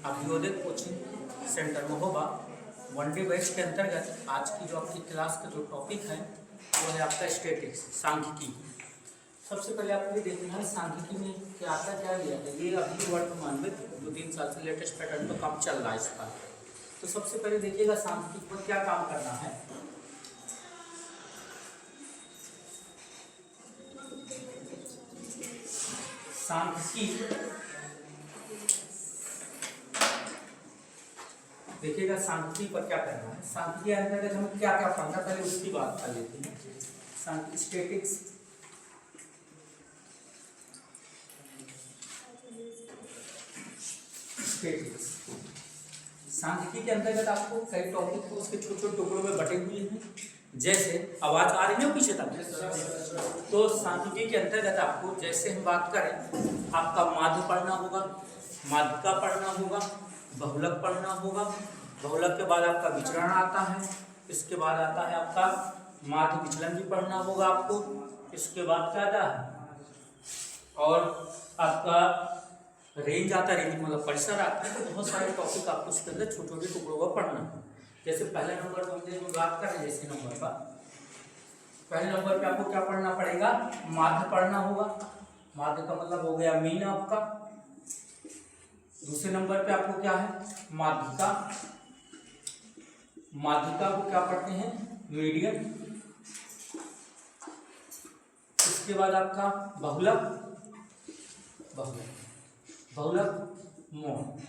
अभियोदय coaching centre Mahoba one day batch के अंतर्गत आज की जो आपकी क्लास का जो टॉपिक है वो है आपका स्टैटिक्स सांख्यिकी। सबसे पहले आपको ये देखना है सांख्यिकी में क्या आता है, क्या लिया है। ये अभी वर्तमान में 2-3 साल से लेटेस्ट पैटर्न पर काम चल रहा है इसका। तो सबसे पहले देखिएगा सांख्यिकी पर क्या काम करना है। सांख्यिकी देखिएगा सांख्यिकी पर क्या करना है। सांख्यिकी के अंतर्गत हम क्या क्या पढ़ना पहले उसकी बात कर लेते हैं। स्टैटिक्स सांख्यिकी के अंतर्गत आपको कई टॉपिक को उसके छोटे छोटे टुकड़ों में बटे हुए हैं। जैसे आवाज आ रही है पीछे तक, तो सांख्यिकी के अंतर्गत आपको जैसे हम बात करें आपका माध्य पढ़ना होगा, माध्यिका पढ़ना होगा, बहुलक पढ़ना होगा। बहुलक के बाद आपका विचरण आता है, इसके बाद आता है आपका माध्य विचलन भी पढ़ना होगा आपको। इसके बाद क्या आता है और आपका रेंज आता है, रेंज मतलब परिसर आता है। तो बहुत सारे टॉपिक आपको उसके अंदर छोटे छोटे टुकड़ों का पढ़ना है। जैसे पहले नंबर पर हमने जो बात कर रहे हैं, जैसे नंबर पर पहले नंबर पे आपको क्या पढ़ना पड़ेगा, माध्य पढ़ना होगा। माध्य का मतलब हो गया मीन आपका। दूसरे नंबर पे आपको क्या है, माध्यिका। माध्यिका को क्या पढ़ते हैं, मीडियन। इसके बाद आपका बहुलक, बहुलक मोड,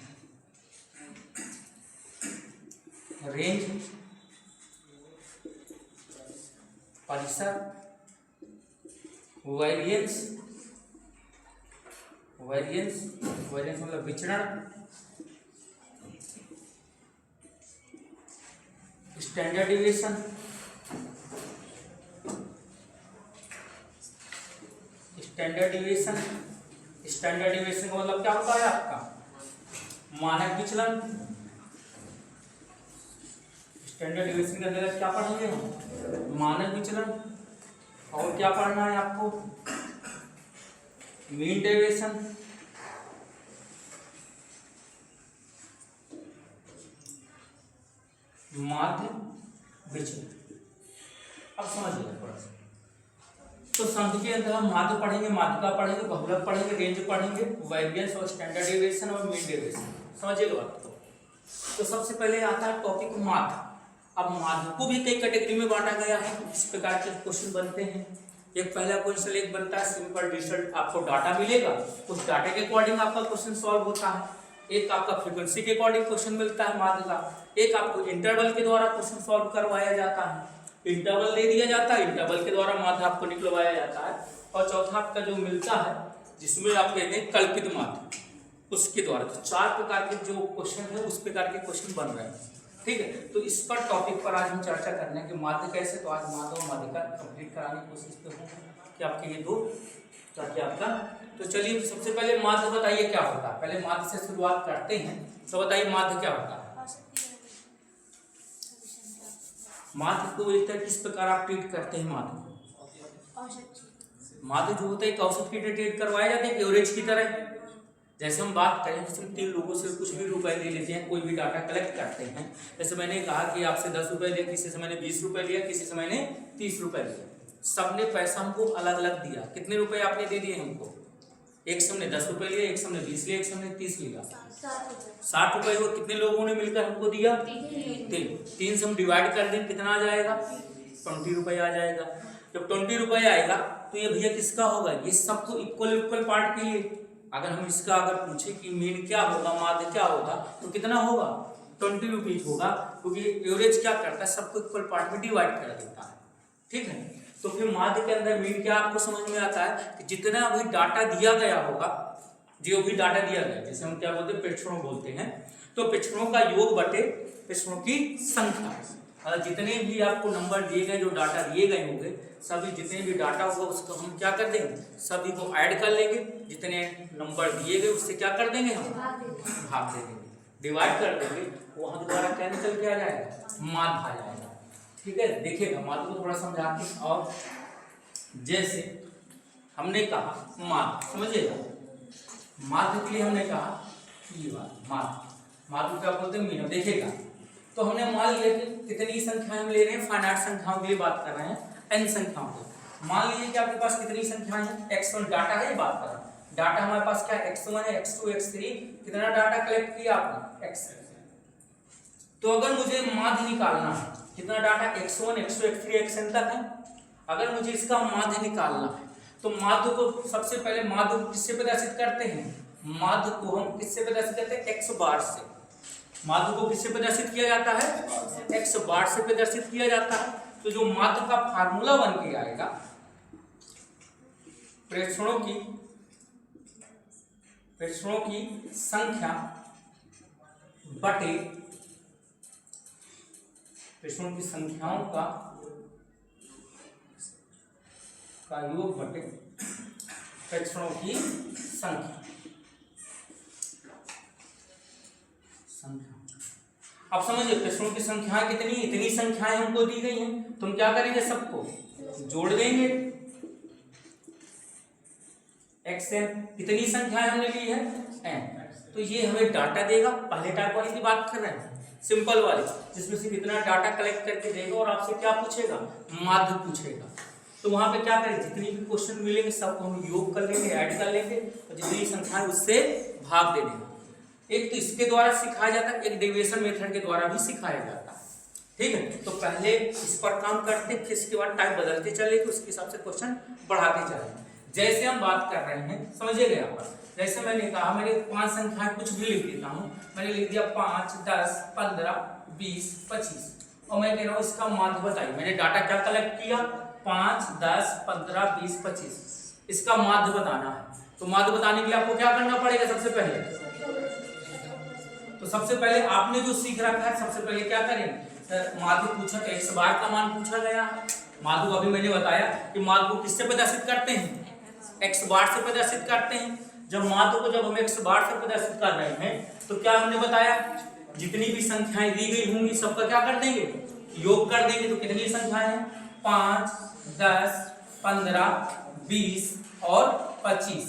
रेंज, परिसर, वेरिएंस मतलब विचरण, स्टैंडर्ड डिविएशन, स्टैंडर्ड डिविएशन का मतलब क्या होता है आपका मानक विचलन। स्टैंडर्ड डिविएशन के अंदर क्या पढ़ेंगे हम, मानक विचलन। और क्या पढ़ना है आपको, मीन डेविएशन, माध्य विचलन। अब समझिए थोड़ा सा। तो सांख्यिकी के अंदर हम माध्य पढ़ेंगे, माध्यिका पढ़ेंगे, बहुलक पढ़ेंगे, रेंज पढ़ेंगे, वेरिएंस और स्टैंडर्ड डेविएशन और मीन डेविएशन। समझिएगा बात को। तो सबसे पहले आता है टॉपिक माध्य। अब माध्य को भी कई कैटेगरी में बांटा गया है। इस प्रकार के क्वेश्चन बनते हैं। एक पहला क्वेश्चन एक बनता है सिंपल डिजिटल, आपको डाटा मिलेगा, उस डाटा के अकॉर्डिंग आपका क्वेश्चन सॉल्व होता है। एक आपका फ्रीक्वेंसी के अकॉर्डिंग क्वेश्चन मिलता है माध्य का। एक आपको इंटरवल के द्वारा क्वेश्चन सॉल्व करवाया जाता है, इंटरवल दे दिया जाता है, इंटरवल के द्वारा माध्य आपको निकलवाया जाता है। और चौथा आपका जो मिलता है जिसमें आप कहते हैं कल्पित माध्य, उसके द्वारा। तो 4 प्रकार के जो क्वेश्चन है उस प्रकार के क्वेश्चन बन रहे हैं। ठीक है, तो इस पर टॉपिक पर आज हम चर्चा करने कि माध्य कैसे। तो आज माध्य और माध्यिका कंप्लीट कराने की कोशिश करूँगा कि आपके ये दो ताकि आपका। तो चलिए सबसे पहले माध्य बताइए क्या होता है। पहले माध्य से शुरुआत करते हैं। तो बताइए माध्य क्या होता है। माध्य को एक तरह किस प्रकार आप ट्रीट करते हैं माध्य को। माध्य जो होता है एक औसत की ट्रीट करवाया जाता है एवरेज की तरह। जैसे हम बात करें कि हम 3 लोगों से कुछ भी रुपए ले लेते हैं, कोई भी डाटा कलेक्ट करते हैं। जैसे मैंने कहा कि आपसे 10 रुपए लिया, किसी से मैंने 20 रुपए लिया, किसी से मैंने 30 रुपए लिया। सबने पैसा हमको अलग अलग दिया। कितने रुपए आपने दे दिए हमको, एक से हमने 10 रुपए लिए, एक से हमने 20 लिया, एक से हमने 30 लिया। 60 रुपए को कितने लोगों ने मिलकर हमको दिया, 3 से हम डिवाइड कर दें, कितना आ जाएगा, 20 रुपए आ जाएगा। जब 20 रुपए आएगा तो ये भैया किसका होगा, ये सबको इक्वल पार्ट के लिए। अगर हम इसका अगर पूछे कि मीन क्या होगा, माध्य क्या होगा, तो कितना होगा, 20 रुपीज होगा। क्योंकि एवरेज क्या करता है, सबको इक्वल पार्ट में डिवाइड कर देता है। ठीक है, तो फिर माध्य के अंदर मीन क्या आपको समझ में आता है कि जितना भी डाटा दिया गया होगा, जो भी डाटा दिया गया, जैसे हम क्या बोलते हैं प्रेक्षणों बोलते हैं, तो प्रेक्षणों का योग बटे प्रेक्षणों की संख्या। और जितने भी आपको नंबर दिए गए, जो डाटा दिए गए होंगे, सभी जितने भी डाटा होगा उसको हम क्या कर देंगे, सभी को ऐड कर लेंगे। जितने नंबर दिए गए उससे क्या कर देंगे, हम भाग दे देंगे, डिवाइड कर देंगे। वहां दोबारा क्या निकल के आ जाएगा, माध्य आ जाएगा। ठीक है, देखिएगा माध्य को थोड़ा समझाते हैं। और जैसे हमने कहा माध्य, समझिएगा माध्य के लिए हमने कहा ये बात माध्य। माध्य क्या बोलते हैं, मीन देखिएगा। तो हमने मान लिया कि कितनी संख्याएं हम ले रहे हैं, फाइनाइट संख्याओं के लिए बात कर रहे हैं, n संख्याओं की। मान लीजिए कि आपके पास कितनी संख्याएं हैं, x1 डाटा है, ये बात कर रहे हैं। डाटा हमारे पास क्या है, x1 है, x2, x3, कितना डाटा कलेक्ट किया आपने, x। तो अगर मुझे माध्य निकालना है, कितना data, x1, x2, x3, xn तक है। अगर मुझे इसका माध्य निकालना है तो माध्य को सबसे पहले माध्य को किससे प्रदर्शित करते हैं, माध्य को हम किससे प्रदर्शित करते हैं, x बार से। माध्य को किससे प्रदर्शित किया जाता है, x बार से प्रदर्शित किया जाता है। तो जो माध्य का फार्मूला बन के आएगा, प्रेक्षणों की संख्या बटे प्रेक्षणों की संख्याओं का योग बटे प्रेक्षणों की संख्या। अब समझिए प्रेक्षणों की संख्या कितनी, इतनी संख्याएं हमको दी गई हैं, तो हम क्या करेंगे, सबको जोड़ देंगे। xn कितनी संख्याएं हमने ली है, n। तो ये हमें डाटा देगा, पहले टाइप वाली की बात कर रहे हैं, सिंपल वाली, जिसमें से कितना डाटा कलेक्ट करके देगा और आपसे क्या पूछेगा, माध्य पूछेगा। तो वहां पे क्या करें, जितनी भी क्वेश्चन मिलेंगे सबको हम योग कर लेंगे, ऐड कर लेंगे, और जितनी संख्या है उससे भाग दे देंगे। एक तो इसके द्वारा सिखाया जाता है, एक डेविएशन मेथड के द्वारा भी सिखाया जाता है। ठीक है, तो पहले इस पर काम करते, फिर इसके बाद टाइप बदलते चलेंगे, उसके हिसाब से क्वेश्चन बढ़ाते चलेंगे। जैसे हम बात कर रहे हैं, समझिएगा यहाँ पर, जैसे मैंने कहा, मैंने 5 संख्याएं कुछ भी लिख देता हूँ। मैंने लिख दिया 5, 10, 15, 20, 25, और मैं कह रहा हूँ इसका माध्य बताइए। मैंने डाटा क्या कलेक्ट किया, 5, 10, 15, 20, 25, इसका माध्य बताना है। तो माध्य बताने के लिए आपको क्या करना पड़ेगा, सबसे पहले तो सबसे पहले आपने जो सीख रखा है, सबसे पहले क्या करेंगे, सर माध्य पूछा तो x बार का मान पूछा गया है। माध्य को अभी मैंने बताया कि माध्य को किससे प्रदर्शित करते हैं, x बार से प्रदर्शित करते हैं। जब माध्य को जब हम x बार से प्रदर्शित कर रहे हैं, तो क्या हमने बताया, जितनी भी संख्याएं दी गई होंगी सबका क्या कर देंगे, योग कर देंगे। तो कितनी संख्याएं हैं, 5, 10, 15, 20 और 25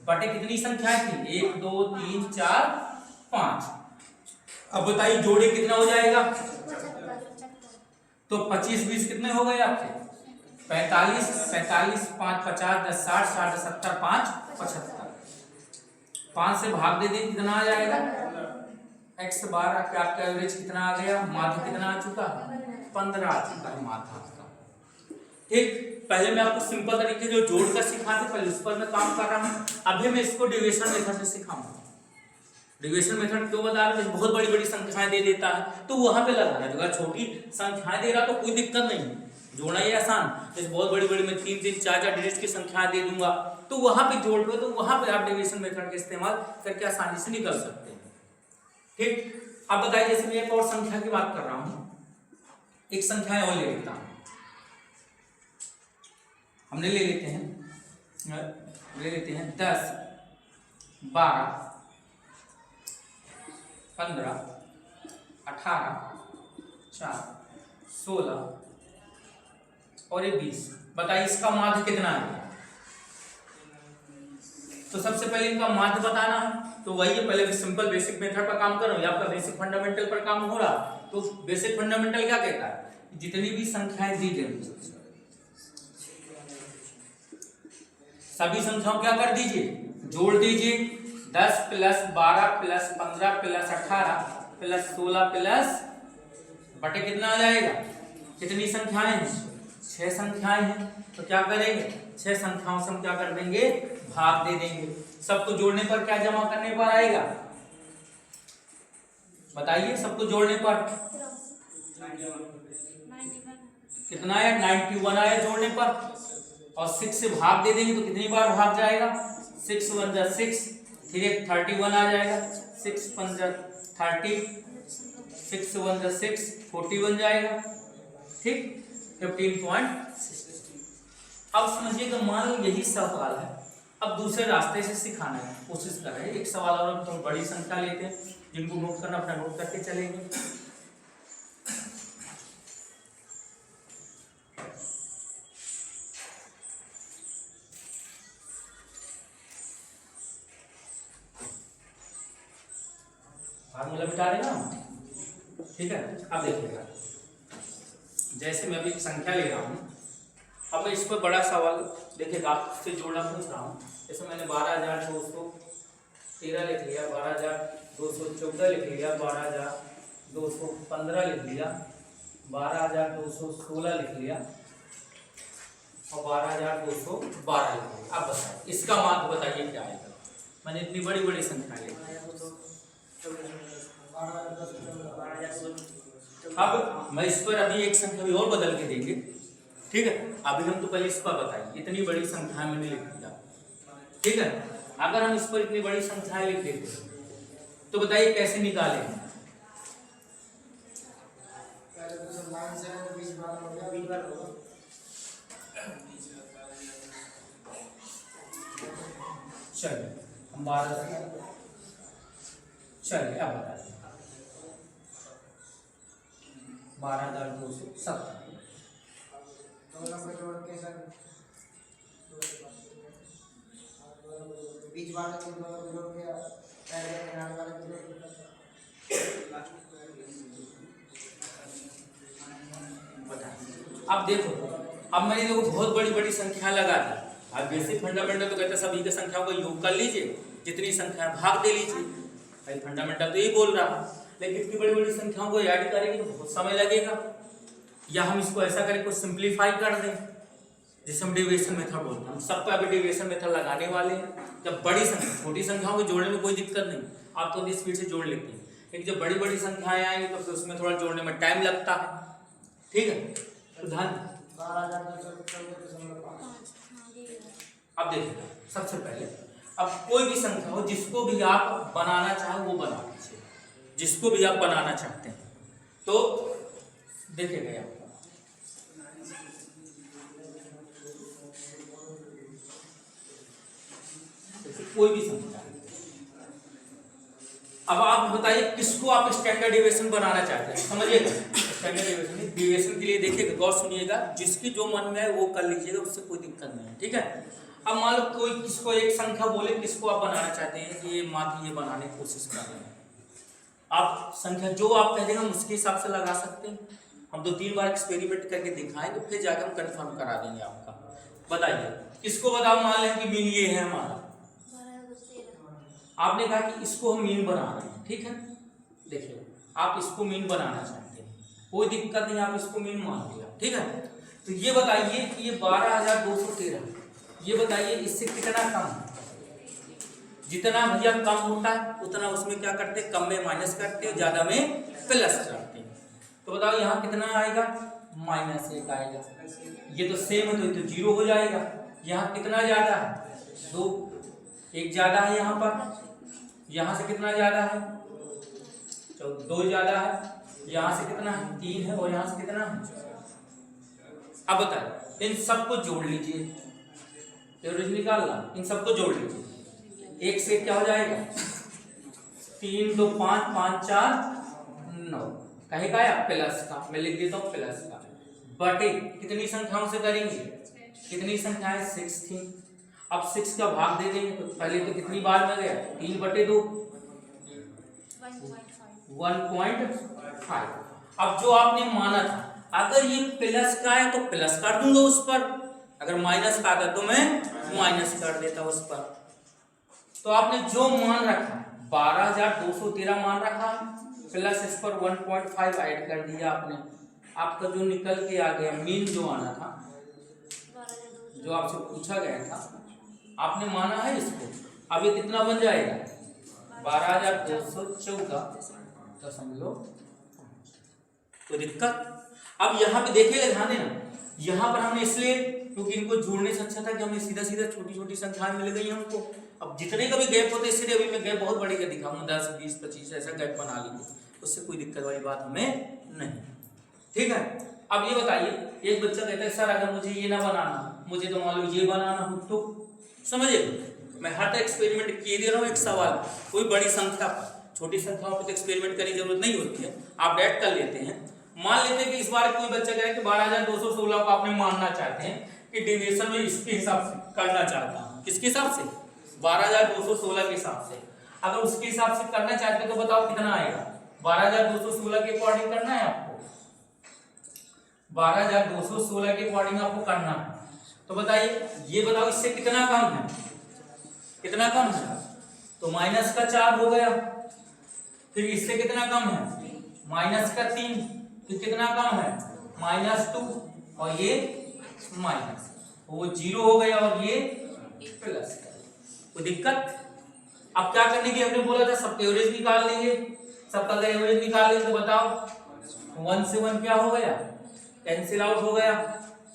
बटे कितनी संख्याएं थी, 1, 2, 3, 4, 5। अब बताइए जोड़े कितना हो जाएगा, तो 25, 20 कितने हो गए आपके, 45, 45, 5, 50, 10, 60, 60, 70, 5, 75। 5 से भाग दे दें, कितना आ जाएगा, x बार आपका एवरेज कितना आ गया, माध्य कितना आ चुका, 15 आ चुका है माध्य आपका। ठीक, पहले मैं आपको सिंपल तरीके जो जोड़ कर सिखाते, पहले उस पर मैं काम कर रहा हूँ। अभी मैं इसको डिविजन मेथड से सिखाऊंगा। डिविजन मेथड क्यों बता रहे हैं, बहुत बड़ी बड़ी संख्याएं दे देता है तो वहां पे लगाना है। अगर छोटी संख्याएं दे रहा तो कोई दिक्कत नहीं, जोड़ना ही आसान। जैसे बहुत बड़ी बड़ी मैं 3, 3, 4, 4 डिजिट की संख्या दे दूंगा, तो वहां पे जोड़ दो, तो वहां पे आप डिविजन मेथड का इस्तेमाल करके आसानी से निकल सकते हैं। ठीक, अब बताइए, जैसे मैं एक और संख्या की बात कर रहा हूं, एक संख्या और ले लेता हूं। हमने ले लेते हैं 10, 12, 15, 18, 4, 16 और ये 20। बताइए इसका माध्य कितना है। तो सबसे पहले इनका माध्य बताना है, तो वही है, पहले भी सिंपल बेसिक मेथड पर काम कर रहा हूं, आपका बेसिक फंडामेंटल पर काम हो रहा। तो बेसिक फंडामेंटल क्या कहता है, जितनी भी संख्याएं दी गई सभी संख्याओं क्या कर दीजिए, जोड़ दीजिए। 10 + 12 + 15 + 18 + 16 प्लस बटे कितना आ जाएगा, कितनी संख्याएं हैं, 6 संख्याएं हैं। तो क्या करेंगे, 6 संख्याओं से हम क्या कर देंगे, भाग दे देंगे। सबको जोड़ने पर क्या जमा करने पर आएगा, बताइए, सबको जोड़ने पर कितना है, 91 आया जोड़ने पर। और 6 से भाग दे देंगे तो कितनी बार भाग जाएगा, 6 × 1 = 6, फिर एक 31 आ जाएगा, 6 × 5 = 30, 6 × 1 = 6, 40 बन जाएगा। ठीक, 15.60। अब समझिए कि मान लो यही सवाल है, अब दूसरे रास्ते से सिखाना है, कोशिश कर रहे हैं। एक सवाल और तो बड़ी संख्या लेते हैं, जिनको नोट करना अपना नोट करके चलेंगे। फार्मूला मिटा देना हम, ठीक है। अब देखिएगा, जैसे मैं अभी संख्या ले रहा हूँ, अब मैं इस पर बड़ा सवाल देखिएगा, आपसे जोड़ना पूछ रहा हूँ। जैसे मैंने 12,213 लिख लिया, 12,214 लिख लिया, 12,215 लिख लिया, 12,216 लिख लिया और 12,212 लिख लिया। अब बताइए इसका मान बताइए क्या आएगा। मैंने इतनी बड़ी बड़ी संख्या ली। अब मैं इस पर अभी एक संख्या भी और बदल के देंगे, ठीक है। अभी हम तो पहले इस पर बताइए, इतनी बड़ी संख्या मैंने लिख दिया, ठीक है। अगर हम इस पर इतनी बड़ी संख्याएं लिख देते तो बताइए कैसे निकालेंगे। चलिए हम 12, चलिए अब बताइए 12,270। बीच वाले को जोड़ के पहले किनारे वाले को जोड़। अब देखो, अब मैंने देखो बहुत बड़ी बड़ी संख्या लगा दी। अब बेसिक फंडामेंटल तो कहते हैं सभी की संख्याओं का योग कर लीजिए, जितनी संख्या भाग दे लीजिए। भाई फंडामेंटल तो यही बोल रहा है, लेकिन इतनी बड़ी बड़ी संख्याओं को ऐड करेंगे तो बहुत समय लगेगा। या हम इसको ऐसा करें, कुछ सिंप्लीफाई कर दें, जिसे हम डेविएशन मेथड बोलते हैं। हम सब पे अभी डेविएशन मेथड लगाने वाले हैं। जब बड़ी संख्या, छोटी संख्याओं को जोड़ने में कोई दिक्कत नहीं, आप तो स्पीड से जोड़ लेते हैं, लेकिन जब बड़ी बड़ी संख्याएं आएंगी तो फिर उसमें थोड़ा जोड़ने में टाइम लगता है, ठीक है। तो ध्यान, अब देखिए सबसे पहले, अब कोई भी संख्या हो जिसको भी आप बनाना चाहे वो बना लीजिए, जिसको भी आप बनाना चाहते हैं। तो देखिएगा यहाँ कोई भी संख्या, अब आप बताइए किसको आप स्टैंडर्ड डेविएशन बनाना चाहते हैं। समझिएगा, स्टैंडर्ड डेविएशन, डेविएशन के लिए देखिएगा, गौर सुनिएगा, जिसकी जो मन में है वो कर लीजिएगा, उससे कोई दिक्कत नहीं है, ठीक है। अब मान लो कोई किसको एक संख्या बोले, किसको आप बनाना चाहते हैं कि ये मान ये बनाने की कोशिश कर रहे हैं, आप संख्या जो आप कह देंगे हम उसके हिसाब से लगा सकते हैं। हम 2-3 बार एक्सपेरिमेंट करके दिखाएंगे, फिर जाकर हम कंफर्म करा देंगे आपका। बताइए किसको बताओ, मान लें कि मीन ये है हमारा, आपने कहा कि इसको हम मीन बना रहे हैं, ठीक है। देखिए आप इसको मीन बनाना चाहते हैं, कोई दिक्कत नहीं, आप इसको मीन मान लिया, ठीक है। तो ये बताइए कि ये 12,213, ये बताइए इससे कितना कम है। जितना भैया कम होता है उतना उसमें क्या करते हैं, कम में माइनस करते हैं, ज्यादा में प्लस करते हैं। तो बताओ यहाँ कितना आएगा, -1 आएगा। ये तो सेम है तो ये तो 0 हो जाएगा। यहाँ कितना ज्यादा है, 2, 1 ज्यादा है यहाँ पर, यहाँ से कितना ज्यादा है, 2 ज्यादा है, यहाँ से कितना है, 3 है, और यहाँ से कितना है। अब बताइए इन सबको जोड़ लीजिए, एवरेज निकालना, इन सबको जोड़ लीजिए। 1 से क्या हो जाएगा, 3 2 5 5 4 9, कहेगा या प्लस का, मैं लिख देता हूँ प्लस का, बटे कितनी संख्याओं से करेंगे, कितनी संख्याएं 6 थी। अब 6 का भाग दे देंगे, तो पहले तो कितनी बार में गया, 3/2 1.5। अब जो आपने माना था, अगर ये प्लस का है तो प्लस कर दूंगा उस पर, अगर माइनस का आता तो मैं माइनस कर देता उस पर। तो आपने जो मान रखा 12,213 मान रखा, प्लस इस पर 1.5 ऐड कर दिया आपने। आपका जो निकल के आ गया मीन जो आना था, जो आपसे पूछा गया था, आपने माना है इसको। अब ये कितना बन जाएगा, 12,214.5। तो दिक्कत, अब यहाँ पे देखिएगा, ध्यान देना, यहाँ पर हमने इसलिए क्योंकि इनको जोड़ने से अच्छा था कि हमें सीधा सीधा छोटी छोटी संख्याएं मिल गई हमको। अब जितने का भी गैप होते इसलिए अभी मैं गैप बहुत बड़ी का दिखाऊंगा, 10 20 25 ऐसा गैप बना लीजिए, उससे कोई दिक्कत वाली बात हमें नहीं, ठीक है। अब ये बताइए, एक बच्चा कहता है सर अगर मुझे ये ना बनाना, मुझे तो मान लो ये बनाना हो, तो समझिए मैं हर एक्सपेरिमेंट किए दे रहा हूँ। एक सवाल, कोई बड़ी संख्या पर, छोटी संख्याओं पर तो एक्सपेरिमेंट करने की जरूरत नहीं होती है, आप डायरेक्ट कर लेते हैं। मान लेते हैं कि इस बार कोई बच्चा कह रहा है कि 12,216 को आपने मानना चाहते हैं कि डेविएशन में इसके हिसाब से करना चाहता हूँ, किसके हिसाब से, 12,216 के हिसाब से। अगर उसके हिसाब से करना चाहते हो तो बताओ कितना आएगा। 12,216 के अकॉर्डिंग करना है आपको, 12,216 के अकॉर्डिंग आपको करना है। तो बताइए ये बताओ इससे कितना कम है, कितना कम है, तो माइनस का 4 हो गया। फिर इससे कितना कम है, माइनस का 3, फिर कितना कम है, -2, और ये माइनस, वो 0 हो गया और ये प्लस। कोई दिक्कत? अब क्या करने की हमने बोला था, सबका एवरेज निकाल लेंगे, सबका अगर एवरेज निकाल लेंगे तो बताओ 1 से 1 क्या हो गया, कैंसिल आउट हो गया।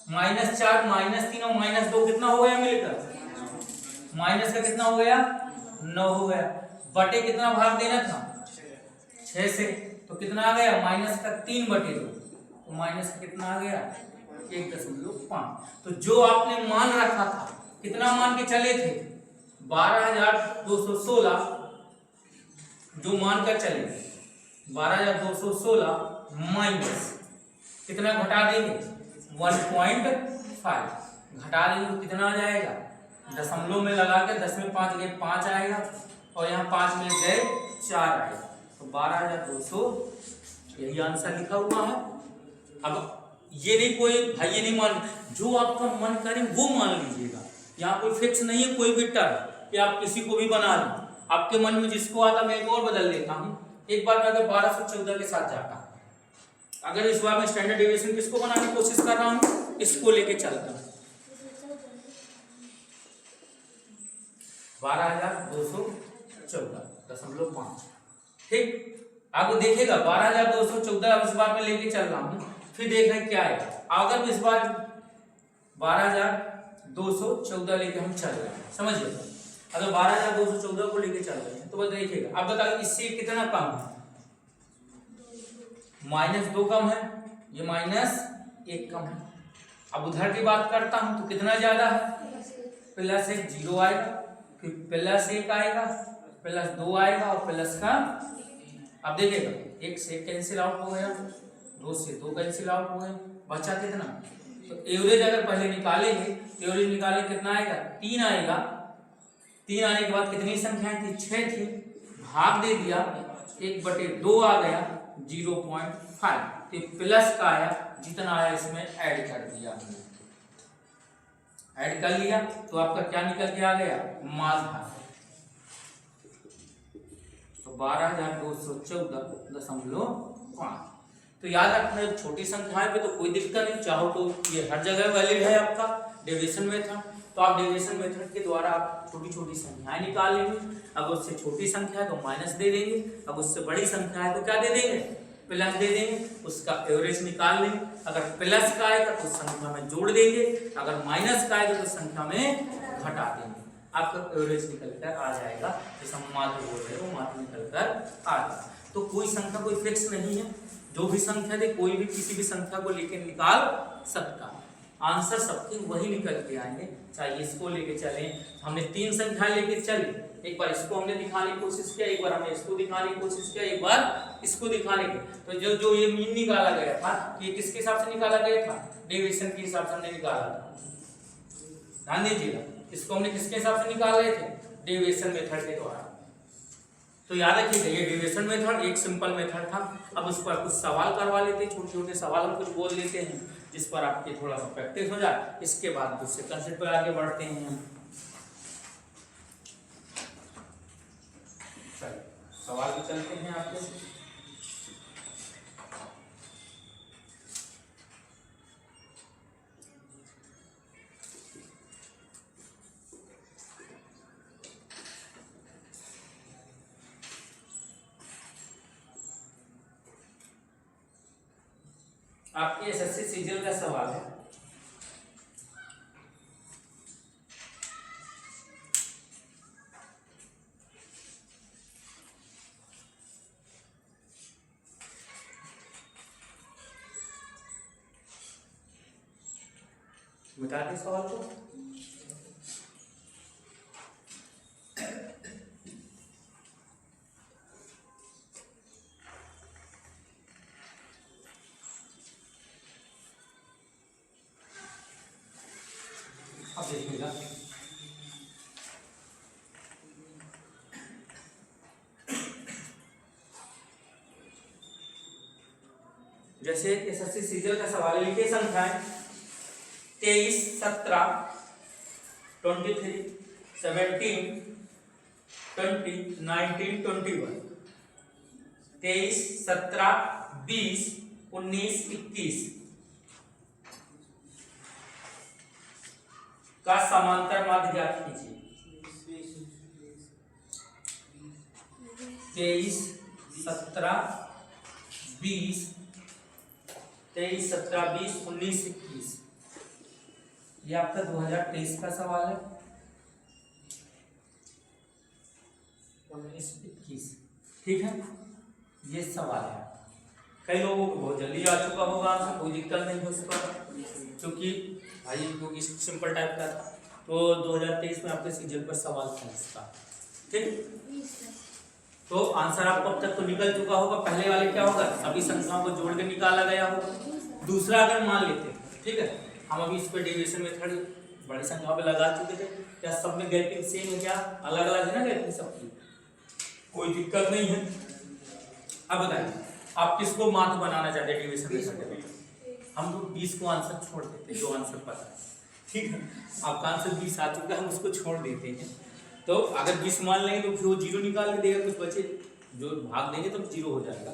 -4 -3 और -2 कितना हो गया मिलकर, माइनस का कितना हो गया, 9 हो गया। बटे कितना भाग देना था, 6 से, तो कितना आ गया, -3/2, तो माइनस का कितना आ गया, 1.5। तो जो आपने मान रखा था, कितना मान के चले थे, 12,216, जो मान कर चले 12,216 माइनस कितना घटा देंगे, 1.5 घटा देंगे तो कितना आ जाएगा, दशमलव में लगा के 10 में 5 गए 5 आएगा, और यहाँ 5 में गए 4 आएगा, तो 12,200 यही आंसर लिखा हुआ है। अब ये नहीं कोई भाई ये नहीं मान, जो आपका मन करे वो मान लीजिएगा, यहाँ कोई फिक्स नहीं है कोई भी टर्म कि आप किसी को भी बना लें, आपके मन में जिसको आता मैं एक और बदल लेता हूँ। एक बार मैं अगर 1214 के साथ जाता, अगर इस बार मैं स्टैंडर्ड डेविएशन किसको बनाने की कोशिश कर रहा हूँ, इसको लेके चलता हूँ 12,214.5, ठीक। आपको देखिएगा 12,214 इस बार मैं लेके चल रहा हूँ, फिर देख रहे क्या आएगा। अगर इस बार 12,214 लेके हम चल रहे हैं, समझिए, अगर 12,214 को लेके चल रहे हैं तो बस देखिएगा, अब बताइए इससे कितना कम है, -2 कम है, ये -1 कम है। अब उधर की बात करता हूं तो कितना ज्यादा है, +1 0 आएगा, फिर +1 आएगा, +2 आएगा और प्लस का, अब देखिएगा 1 से 1 कैंसिल आउट हो गया, 2 से 2 कैंसिल आउट हो गया, बचा कितना, तो एवरेज अगर पहले निकालेंगे, एवरेज निकाले कितना आएगा, 3 आएगा। 3 आने के बाद कितनी संख्याएं थी, 6 थी, भाग दे दिया, 1/2 आ गया, 0.5, तो प्लस का आया, जितना आया इसमें ऐड कर दिया, ऐड कर लिया तो आपका क्या निकल के आ गया, माध्य, तो 12,214.5। तो याद रखना छोटी संख्याएं पे तो कोई दिक्कत नहीं, चाहो तो ये हर जगह वैलिड है आपका डेविएशन मेथड, तो आप डेविएशन मेथड के द्वारा आप छोटी छोटी संख्याएं निकाल लेंगे। अगर उससे छोटी संख्या है तो माइनस दे देंगे, अब उससे बड़ी संख्या है तो क्या दे देंगे, प्लस दे देंगे, उसका एवरेज निकाल लेंगे। अगर प्लस का आएगा तो संख्या में जोड़ देंगे, अगर माइनस का आएगा तो संख्या में घटा देंगे, आपका एवरेज निकल कर आ जाएगा। जैसे हम माध्य बोल रहे हो माध्य निकल कर आ जाएगा। तो कोई संख्या कोई फिक्स नहीं है, जो भी संख्या दे कोई भी किसी भी संख्या को लेके निकाल सकता, आंसर सबके वही निकल के आएंगे। चाहे इसको लेके चलें, हमने 3 संख्या लेके चले, एक बार इसको हमने दिखाने की कोशिश किया, एक बार हमने इसको दिखाने की कोशिश किया, एक बार इसको दिखाने की, तो जो ये मीन निकाला गया था ये किसके हिसाब से निकाला गया था, डेविएशन के हिसाब से हमने निकाला था, ध्यान दीजिएगा, इसको हमने किसके हिसाब से निकाल रहे थे, डेविएशन मेथड के द्वारा। तो याद रखिएगा ये डेविएशन मेथड एक सिंपल मेथड था। अब उस पर कुछ सवाल करवा लेते हैं, छोटे छोटे सवाल हम कुछ बोल लेते हैं जिस पर आपके थोड़ा सा प्रैक्टिस हो जाए, इसके बाद दूसरे कंसेप्ट पर आगे बढ़ते हैं हम। सवाल भी चलते हैं आपके, आपके एसएससी सीजीएल का सवाल है। बता दें सवाल को, अब देखिएगा जैसे एसएससी सीजीएल का सवाल है, लिखिए संख्याएं 23, 17, 23, 17, 20, 19, 21। 23, 17, 20, 19, 21 का समांतर माध्य ज्ञात कीजिए। 23, 17, 20, 23, 17, 20, 19, 21 ये आपका 2023 का सवाल है। 19, 21 ठीक है, ये सवाल है। कई लोगों को बहुत जल्दी आ चुका होगा आंसर, कोई दिक्कत नहीं हो सका क्योंकि भाई क्योंकि सिंपल टाइप का था। तो 2023 में आपके सीजन पर सवाल था इसका, ठीक। तो आंसर आपको अब तक तो निकल चुका होगा। पहले वाले क्या होगा, सभी संख्याओं को जोड़ के निकाला गया होगा। दूसरा अगर मान लेते हैं, ठीक है, हम अभी इस पर डेविएशन मेथड बड़ी संख्या पे लगा चुके थे, क्या सब में गैपिंग सेम है, क्या अलग अलग है ना गैपिंग सबकी, कोई दिक्कत नहीं है। अब बताइए आप किसको माध्य बनाना चाहते हैं डेविएशन मेथड? हम लोग 20 को आंसर छोड़ देते हैं, जो आंसर पता है, ठीक है। आपका आंसर 20 आ चुका है, हम उसको छोड़ देते हैं। तो अगर 20 मान लेंगे तो फिर वो 0 निकाल के देगा, कुछ बचे जो भाग देंगे तो 0 हो जाएगा।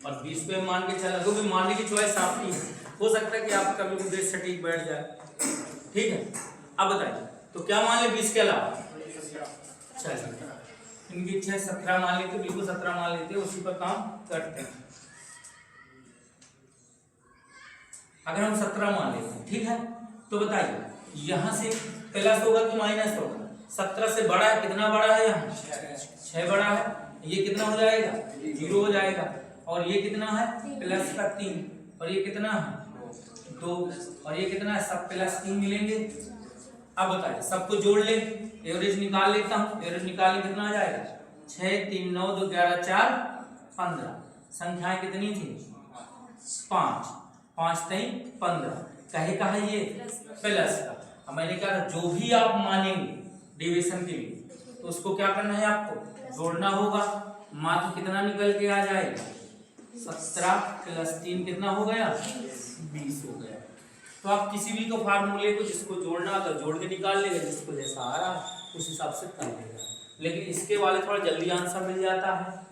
और 20 पे मान के चला, क्योंकि मानने की चॉइस आपकी है, हो सकता है कि आपका बिल्कुल डेट सटीक बैठ जाए, ठीक है। अब बताइए तो क्या मान ले 20 के अलावा? चलिए इनकी इच्छा 17 मान लेते, बिल्कुल 17 मान लेते, उसी पर काम करते हैं। अगर हम 17 मान लेते हैं, ठीक है, तो बताइए यहां से प्लस होगा कि माइनस होगा? 17 से बड़ा है, कितना बड़ा है यहाँ? 6 बड़ा है, ये कितना हो जाएगा? 0 हो जाएगा। और ये कितना है? प्लस का 3, और ये कितना है? 2, और ये कितना है? सब प्लस 3 मिलेंगे। अब बताइए सबको जोड़ ले, एवरेज निकाल लेता हूँ। एवरेज निकालने कितना आ जाएगा? 6, 3, 9, 2, 11, 4, 15। संख्याएं कितनी थी? 5, 5, 3, 15। कहे का है ये? प्लस का। अब मैंने कहा जो भी आप मानेंगे डेविएशन के लिए तो उसको क्या करना है, आपको जोड़ना होगा। मात्र कितना निकल के आ जाएगा? 17 प्लस 3 कितना हो गया? 20 हो गया। तो आप किसी भी को फार्मूले को जिसको जोड़ना तो जोड़ के निकाल लेगा, जिसको जैसा आ रहा है उस हिसाब से कर लेगा। लेकिन इसके वाले थोड़ा जल्दी आंसर मिल जाता है।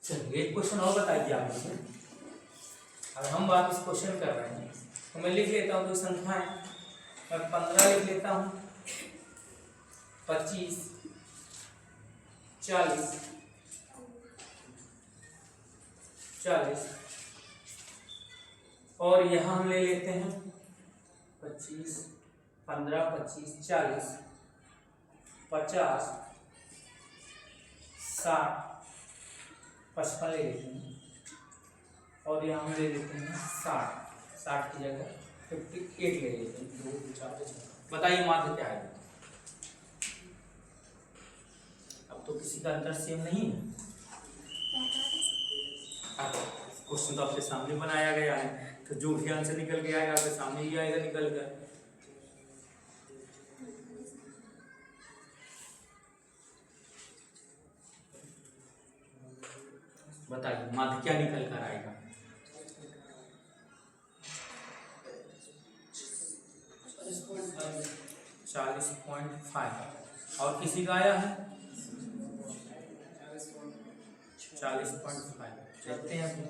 चलिए एक क्वेश्चन और बताइए आप मुझे। अब हम बात इस क्वेश्चन कर रहे हैं तो मैं लिख लेता हूँ, तो संख्याएं मैं 15 लिख लेता हूँ, 25, 40, 40 और यहाँ हम ले लेते हैं 25, 15, 25, 40, 50, 60, 55 ले लेते हैं और यहाँ हम ले लेते हैं 60 की जगह 58 ले लेते हैं। 2, 4, 6। बताइए माध्य क्या है? अब तो किसी का अंतर सेम नहीं है। क्वेश्चन तो आपके सामने बनाया गया है, तो जो भी आंसर निकल के आएगा आपके सामने ही आएगा निकल कर। बताइए माध्य क्या निकल कर आएगा? 40.5 और किसी का आया है 40.5। देखते हैं अभी।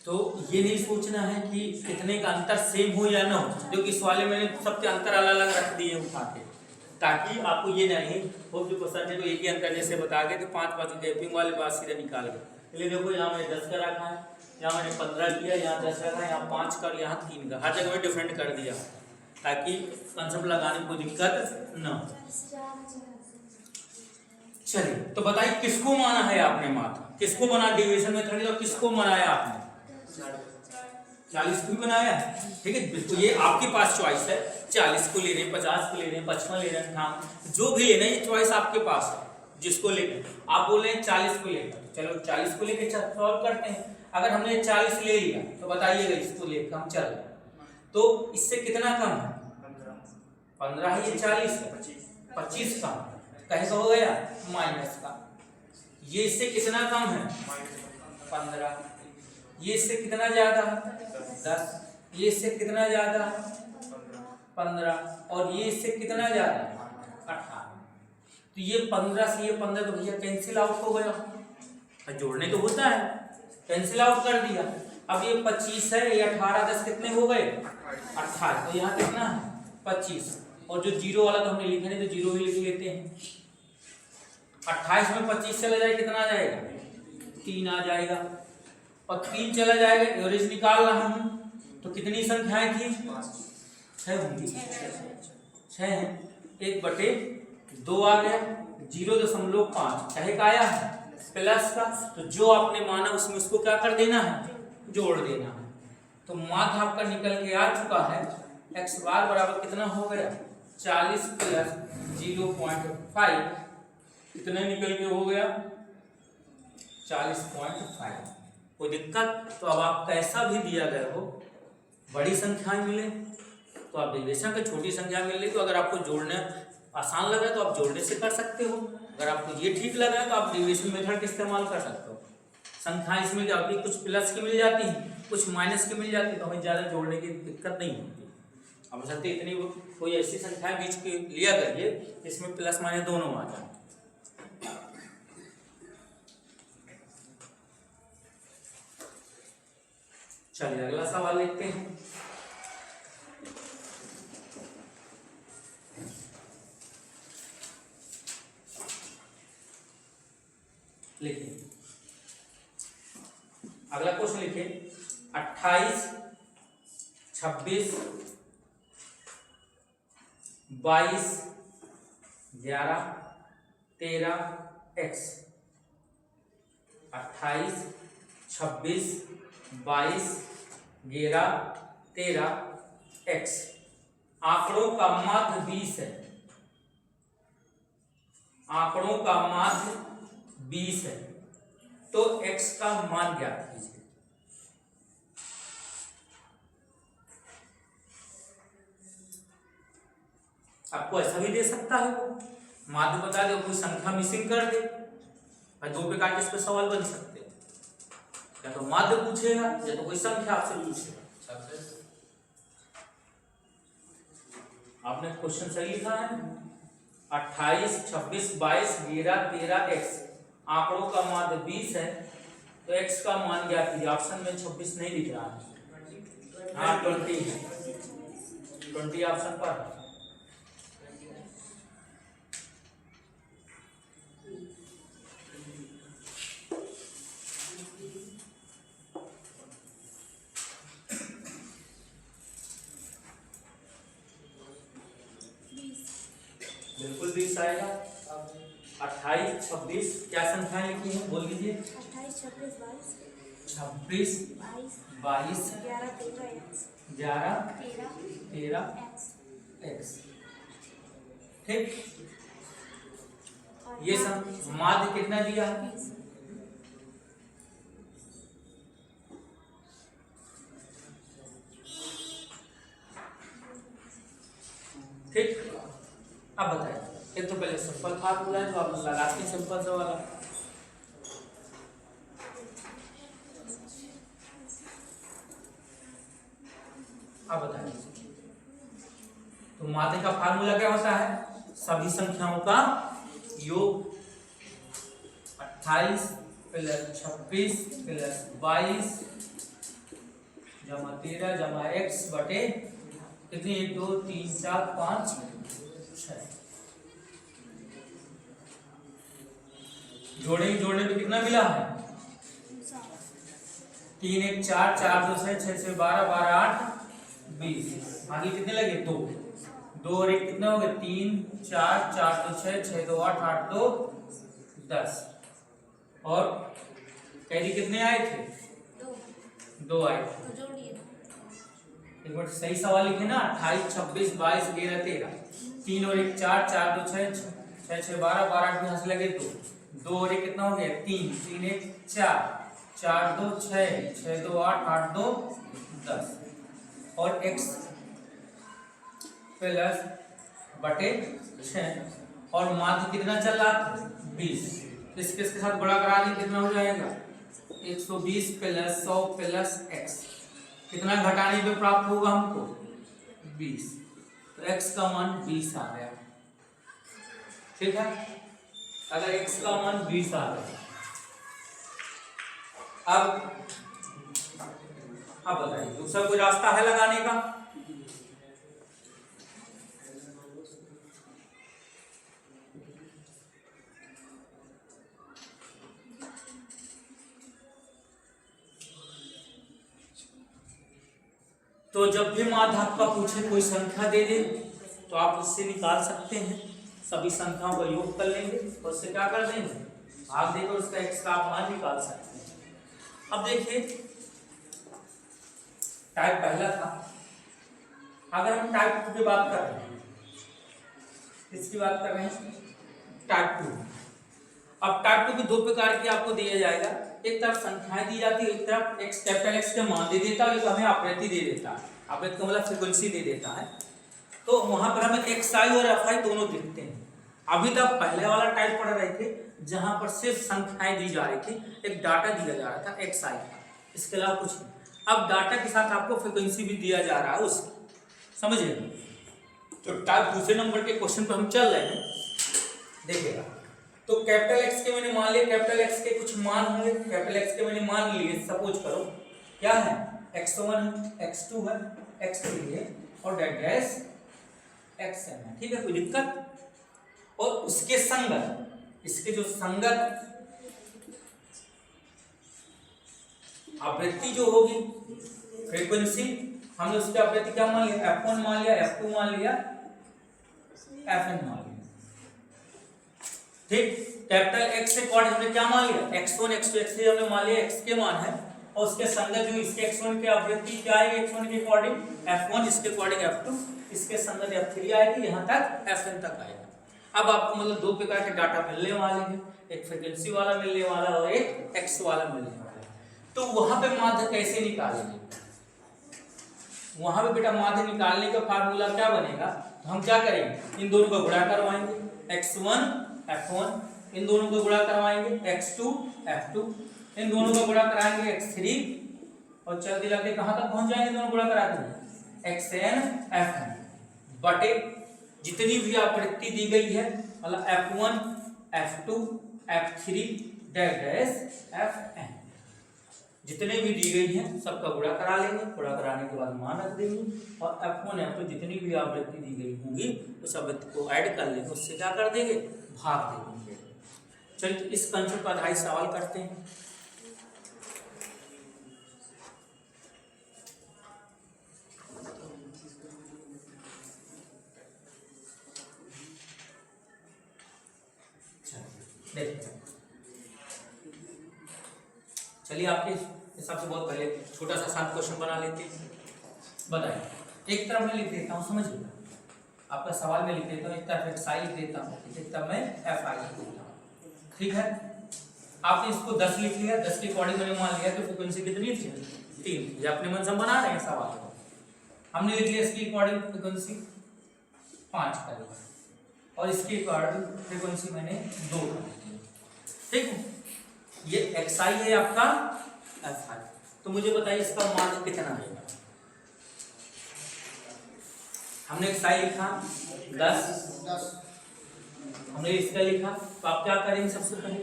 तो ये नहीं सोचना है कि कितने का अंतर सेम हो या ना हो, क्योंकि इस वाले मैंने सबके अंतर अलग अलग रख दिए उठा के, ताकि आपको ये नहीं हो कि क्वेश्चन को एक ही अंतर जैसे बता के तो 5 गैपिंग वाले बात सीधे निकाल गए। इसलिए देखो यहाँ मैंने 10 का रखा है, यहाँ मैंने 15 किया, यहाँ 10 रखा है, यहाँ 5 का, यहाँ 3 का, हर जगह में डिफरेंट कर दिया ताकि कंसेप्ट लगाने में कोई दिक्कत न हो। चलिए तो बताइए किसको माना है आपने माध्य, किसको बना डेविएशन मेथड और किसको बनाया आपने? 40 को भी बनाया है, ठीक है। तो ये आपके पास चॉइस है, 40 को ले रहे हैं, 50 को ले रहे हैं, 55 ले रहे हैं, 58 जो भी लेना है, ये चॉइस आपके पास है। जिसको लेकर आप बोल रहे हैं 40 को लेकर, चलो 40 को लेकर सॉल्व करते हैं। अगर हमने 40 ले लिया तो बताइएगा, इसको लेकर हम चल रहे तो इससे कितना कम है? 15 है, ये 40 है, 25 कम कैसे हो गया? माइनस का। ये इससे कितना कम है? 15। ये इससे कितना ज्यादा है? 10। ये इससे कितना ज्यादा है? 15। और ये इससे कितना ज्यादा है? 18। तो ये 15 से ये 15 तो भैया कैंसिल आउट हो गया, जोड़ने तो होता है, कैंसिल आउट कर दिया। अब ये 25 है, ये 18 10 कितने हो गए? 28। तो यहाँ कितना है? 25। और जो जीरो वाला तो हमने लिखा नहीं, तो जीरो भी लिख लेते हैं। 28 में 25 चला जाए कितना आ जाएगा? 3 आ जाएगा। और 3 चला जाएगा, एवरेज निकाल रहा हूं तो कितनी संख्याएं थी? 6 होंगी। 6 है, 1/2 आ गया, 0.5 कहे का आया है प्लस का। तो जो आपने माना उसमें उसको क्या कर देना है? जोड़ देना है। तो माध्य आपका निकल के आ चुका है, x बार बराबर कितना हो गया? 40 प्लस 0.5 कितने निकल के हो गया? 40.5। कोई दिक्कत? तो अब आप कैसा भी दिया गया हो, बड़ी संख्याएं मिले तो आप डेरिवेशन का, छोटी संख्या मिल रही तो अगर आपको जोड़ने आसान लगा तो आप जोड़ने से कर सकते हो, अगर आपको ये ठीक लगा तो आप डेरिवेशन मेथड का इस्तेमाल कर सकते हो। संख्याएं इसमें जाती, कुछ प्लस की मिल जाती हैं, कुछ माइनस की मिल जाती है, तो हमें ज़्यादा जोड़ने की दिक्कत नहीं होती। अब सकते इतनी कोई ऐसी संख्याएं बीच के लिया करिए जिसमें प्लस माइनस दोनों आ जाए। चलिए अगला सवाल देखते हैं। लिखिए अगला क्वेश्चन, लिखिए 28, 26, 22, 11, 13 x। 28, 26, 22, 11, 13 x। आंकड़ों का माध्य 20 है, आंकड़ों का माध्य 20 है, तो x का मान ज्ञात कीजिए। आपको ऐसा भी दे सकता है, वो माध्य बता दे, कोई संख्या मिसिंग कर दे। भाई 2 प्रकार के इस पे सवाल बन सकते हैं, या तो माध्य पूछेगा या तो कोई संख्या आपसे पूछेगा। आपने क्वेश्चन सही लिखा है, 28, 26, 22, 11, 13 x। आंकड़ों का माध्य 20 है, तो x का मान ज्ञात कीजिए। ऑप्शन में 26 नहीं दिख रहा है, हाँ 20 है, 20 ऑप्शन पर। बिल्कुल 20 आएगा। 28, 26 क्या संख्याएं लिखी हैं, बोल दीजिए। 28, 26, 22, 26, 22, 11, 13 x। ठीक, ये सब माध्य कितना दिया है? ठीक, अब बताइए। एक तो पहले सिंपल फार्मूला है, तो आप लगाते हैं सिंपल सा वाला। अब बताइए, तो माध्य का फार्मूला क्या होता है? सभी संख्याओं का योग। 28 प्लस 26 प्लस 22 जमा 13 जमा x बटे कितनी? 1 2 3 4 5 6। जोड़ने पे कितना मिला है? 3 1 4 4 2 6 6 से 12 12 8 20। आगे कितने लगे? 2 2 और 1 कितना हो गया? 3 4 4 2 6 6 2 8 8 2 10। और कैरी कितने आए थे? 2 आए थे। एक बार सही सवाल लिखे ना, 28, 26, 22, 13, 13, 3 और 1 4, 4 2 6, 6 6 12, 12 8 में लगे 2 और 1 कितना हो गया 3, 3 1 4, 4 2 6, 6 2 8, 8 2 10 और x प्लस बटे 6 और माध्य कितना चल रहा था 20, इसके साथ गुणा करा दें कितना हो जाएगा 120 प्लस 100 प्लस x, कितना घटाने पे प्राप्त होगा हमको 20, तो x का मान 20 आ गया। ठीक है, अगर x का मान 20 आ गया, अब बताइए दूसरा कोई रास्ता है लगाने का? तो जब भी माध्य आपका पूछे कोई संख्या दे दे तो आप उससे निकाल सकते हैं, सभी संख्याओं का योग कर लेंगे और उससे क्या कर देंगे भाग देकर उसका x का आप मान निकाल सकते हैं। अब देखिए टाइप पहला था, अगर हम टाइप 2 की बात कर रहे हैं, इसकी बात कर रहे हैं टाइप 2। अब टाइप 2 के दो प्रकार की आपको दिया जाएगा, एक तरफ संख्याएं दी जाती है, एक तरफ x कैपिटल X के मान दे देता है, एक हमें आवृत्ति दे देता है, आवृत्ति का मतलब फ्रीक्वेंसी दे देता है। तो वहां पर हमें xi और fi दोनों दिखते हैं। अभी तक पहले वाला टाइप पढ़ रहे थे जहां पर सिर्फ संख्याएं दी जा रही थी, एक डाटा दिया जा रहा था xi का, इसके अलावा कुछ नहीं। अब डाटा के साथ आपको फ्रीक्वेंसी भी दिया जा रहा है उसकी, समझिए। तो टाइप दूसरे नंबर के क्वेश्चन पर हम चल रहे हैं, देखिएगा। तो कैपिटल X के मैंने मान लिया, कैपिटल X के कुछ मान होंगे, कैपिटल X के मैंने मान लिए, सपोज करो क्या है x1 है, x2 है, x3 है और डेट डैश xn है। ठीक है, कोई दिक्कत? और उसके संगत, इसके जो संगत आवृत्ति जो होगी फ्रीक्वेंसी, हमने उसकी आवृत्ति क्या मान लिया f1 मान लिया, f2 मान लिया, fn मान लिया। ठीक, कैपिटल X से कॉर्ड हमने क्या मान लिया x1 x2 x3 हमने मान लिया x के मान है, और उसके संगत जो इसके x1 की आवृत्ति क्या आएगी x1 के अकॉर्डिंग f1, इसके अकॉर्डिंग f2, इसके संगत f3 आएगी, यहाँ तक fn तक आएगा। अब आपको मतलब दो प्रकार के डाटा मिलने वाले हैं, एक फ्रीक्वेंसी वाला मिलने वाला और एक x वाला मिलने वाला। तो वहां पे माध्य कैसे निकालेंगे? वहां पे बेटा माध्य निकालने का फार्मूला क्या बनेगा, तो हम क्या करेंगे, इन दोनों को गुणा करवाएंगे, x1 f1, इन दोनों को गुणा करवाएंगे x2 f2, इन दोनों को गुणा कराएंगे x3, और चलते चलते कहां तक पहुंच जाएंगे दोनों गुणा कराते xn fn बटे जितनी भी आवृत्ति दी गई है, मतलब f1 f2 f3 dash fn, जितने भी दी गई है सबका गुणा करा लेंगे, गुणा कराने के बाद मान रख देंगे, और f1 f2 जितनी भी आवृत्ति दी गई होंगी उस आवृत्ति को ऐड कर लेंगे, उससे क्या कर देंगे भाग दे देंगे। चलिए इस कंसेप्ट पर आधारित सवाल करते हैं। चलिए आपके हिसाब से बहुत पहले छोटा सा 7 क्वेश्चन बना लेते हैं। बताइए, एक तरफ मैं लिख देता हूँ, समझिए आपका सवाल में लिख देता हूँ, एक तरफ xi लिख देता हूँ, एक तरफ मैं fi लिख देता हूँ। ठीक है, आपने इसको 10 लिख लिया, 10 के अकॉर्डिंग मैंने मान लिया, तो फ्रीक्वेंसी कितनी थी 3, ये अपने मन से बना रहे हैं सवाल को। हमने लिख लिया इसकी अकॉर्डिंग फ्रीक्वेंसी 5 कर लिया, और इसके अकॉर्डिंग फ्रीक्वेंसी मैंने 2 कर दी। ठीक है, ये xi है आपका fi, तो मुझे बताइए इसका मान कितना आएगा। हमने xi लिखा 10, हमने इसका लिखा, तो आप क्या करेंगे, सबसे पहले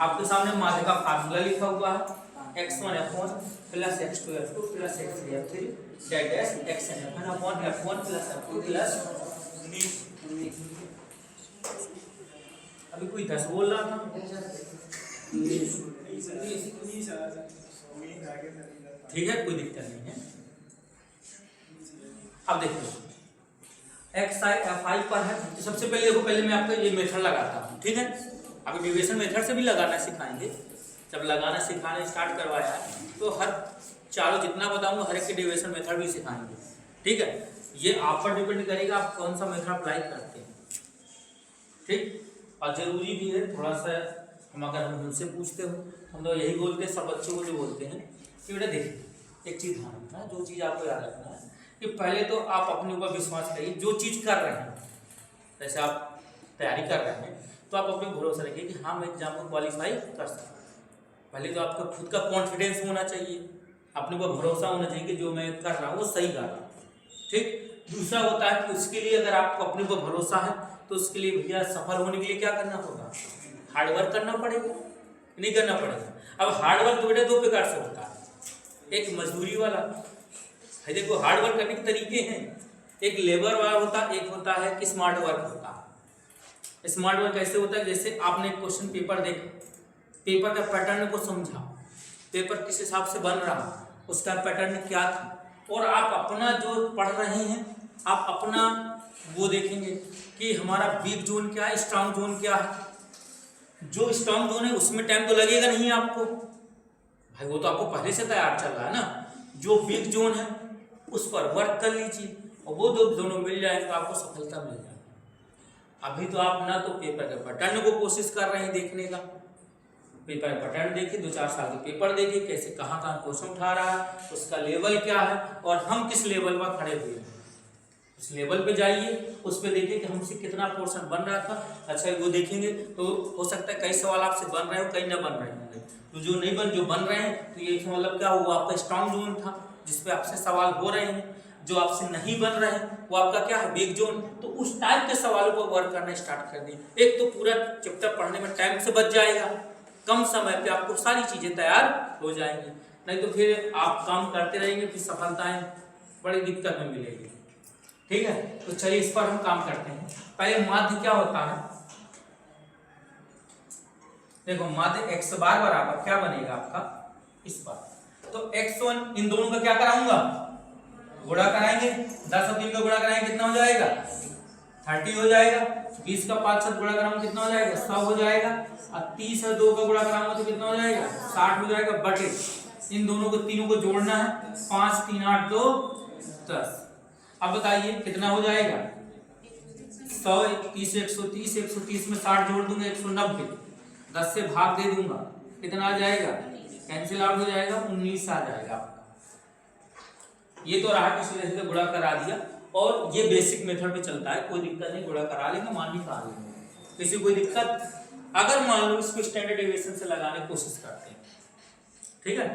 आपके सामने माध्य का फार्मूला लिखा हुआ है, x1 f1 plus x2 f2 plus x3 f3 dash xn fn upon f1 plus f2 plus, अभी कोई 10 बोल रहा था, ठीक है कोई दिक्कत नहीं है। अब देखो xi fi पर है, तो सबसे पहले देखो, पहले मैं आपको ये मेथड लगाता हूँ। ठीक है, अभी डेविएशन मेथड से भी लगाना सिखाएंगे, जब लगाना सिखाना स्टार्ट करवाया है तो हर चारों जितना बताऊंगा हर एक के डेविएशन मेथड भी सिखाएंगे। ठीक है, ये आप पर डिपेंड करेगा आप कौन सा मेथड अप्लाई करते हैं। ठीक, और जरूरी भी है थोड़ा सा, हम अगर हम उनसे पूछते हो हम तो यही बोलते हैं, सब बच्चों को जो बोलते हैं कि बेटा देखिए एक चीज़ ध्यान रखना है, जो चीज़ आपको याद रखना है कि पहले तो आप अपने ऊपर विश्वास करिए। जो चीज़ कर रहे हैं, जैसे आप तैयारी कर रहे हैं तो आप अपने भरोसा रखिए कि हाँ मैं एग्जाम को क्वालिफाई कर सकता हूँ। पहले तो आपका खुद का कॉन्फिडेंस होना चाहिए, अपने ऊपर भरोसा होना चाहिए कि जो मैं कर रहा हूँ वो सही कर रहा हूँ। ठीक, दूसरा होता है कि उसके लिए अगर आपको अपने ऊपर भरोसा है तो उसके लिए भैया सफल होने के लिए क्या करना होगा, हार्डवर्क करना पड़ेगा, नहीं करना पड़ेगा। अब हार्डवर्क तो बेटा दो प्रकार से होता है, एक मजदूरी वाला है, देखो हार्डवर्क करने के तरीके हैं, एक लेबर वाला होता है, एक होता है कि स्मार्ट वर्क होता है। स्मार्ट वर्क कैसे होता है, जैसे आपने क्वेश्चन पेपर देखा, पेपर का पैटर्न को समझा, पेपर किस हिसाब से बन रहा, उसका पैटर्न क्या था, और आप अपना जो पढ़ रहे हैं आप अपना वो देखेंगे कि हमारा वीक जोन क्या है, स्ट्रांग जोन क्या है। जो स्ट्रांग जोन है उसमें टाइम तो लगेगा नहीं आपको भाई, वो तो आपको पहले से तैयार चल रहा है ना। जो वीक जोन है उस पर वर्क कर लीजिए और वो जो दोनों मिल जाएंगे तो आपको सफलता मिल जाएगी। अभी तो आप ना तो पेपर के पैटर्न को कोशिश कर रहे हैं देखने का, पेपर का पैटर्न देखिए, 2-4 साल के पेपर देखिए कैसे कहाँ कहाँ क्वेश्चन उठा रहा है, उसका लेवल क्या है और हम किस लेवल पर खड़े हुए हैं, उस लेवल पे जाइए, उस पे देखिए कि हमसे कितना पोर्शन बन रहा था। अच्छा वो देखेंगे तो हो सकता है कई सवाल आपसे बन रहे हो कई ना बन रहे होंगे, तो जो बन रहे हैं तो ये मतलब क्या हुआ, आपका स्ट्रांग जोन था जिसपे आपसे सवाल हो रहे हैं। जो आपसे नहीं बन रहे हैं वो आपका क्या है, वीक जोन। तो उस टाइप के सवालों पर वर्क करना स्टार्ट कर दिए। एक तो पूरा चैप्टर पढ़ने में टाइम से बच जाएगा, कम समय पे आपको सारी चीजें तैयार हो जाएंगी, नहीं तो फिर आप काम करते रहेंगे फिर सफलताएं बड़ी दिक्कत में मिलेगी। ठीक है, तो चलिए इस पर हम काम करते हैं। पहले माध्य क्या होता है, देखो माध्य x बार बराबर क्या बनेगा आपका इस बार, तो x1 इन दोनों का क्या कराऊंगा, गुणा कराएंगे, 10 और 3 का गुणा कराएंगे कितना हो जाएगा 30 हो जाएगा, 20 का 5 से गुणा कराऊंगा कितना हो जाएगा 100 हो जाएगा, और 30 और 2 का गुणा कराऊंगा तो कितना हो जाएगा 60 हो जाएगा, बटे इन दोनों को तीनों को जोड़ना है, 5 3 8 2 10। अब बताइए कितना हो जाएगा 100 30 130 130 में 60 जोड़ दूंगा 190, 10 से भाग दे दूंगा कितना आ जाएगा, कैंसिल आउट हो जाएगा 19 आ जाएगा आपका। ये तो रहा किसी वजह से गुणा करा दिया, और ये बेसिक मेथड पे चलता है, कोई दिक्कत नहीं, गुणा करा लेंगे मान निकाल लेंगे, किसी कोई दिक्कत। अगर मान लो इसको स्टैंडर्ड डेविएशन से लगाने की कोशिश करते हैं, ठीक है,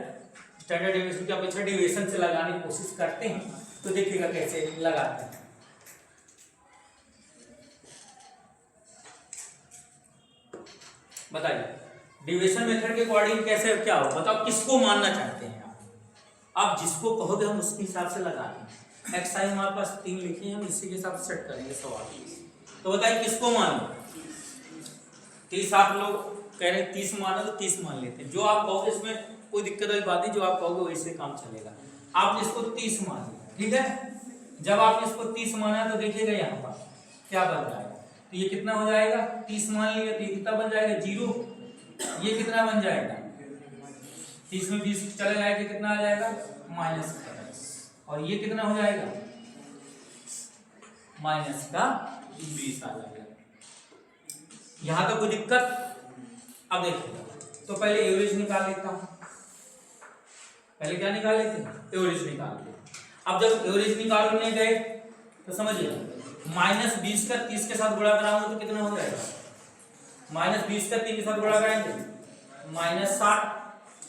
स्टैंडर्ड डेविएशन की अपेक्षा डेविएशन से लगाने की कोशिश करते हैं तो देखिएगा कैसे लगाते हैं। बताइए डेविएशन मेथड के अकॉर्डिंग कैसे क्या हो, बताओ किसको मानना चाहते हैं आप जिसको कहोगे हम उसके हिसाब से लगा लेंगे। एक्सरसाइज हमारे पास 3 लिखे हैं, हम इसी के हिसाब से सेट करेंगे सवाल। तो बताइए किसको मान लो, 30 आप लोग कह रहे हैं 30 मानो तो 30 मान लेते हैं, जो आप कहोगे इसमें कोई दिक्कत वाली बात नहीं, जो आप कहोगे वैसे काम चलेगा। आप इसको 30 मान लिया, ठीक है, जब आप इसको 30 माना तो देखिएगा यहाँ पर क्या बन जाएगा, तो ये कितना हो जाएगा 30 मान लिया तो ये कितना बन जाएगा 0, ये कितना बन जाएगा 30 में 20 चले जाएगा कितना आ जाएगा -10, और ये कितना हो जाएगा -20 आ जाएगा। यहां तक कोई दिक्कत। अब देखिएगा, तो पहले एवरेज निकाल लेता हूं, पहले क्या निकाल लेते हैं एवरेज निकाल लेते हैं। अब जब एवरेज निकालने गए तो समझिए -20 का 30 के साथ गुणा कराऊंगा तो कितना हो जाएगा, -20 का 3 के साथ गुणा कराएंगे -60,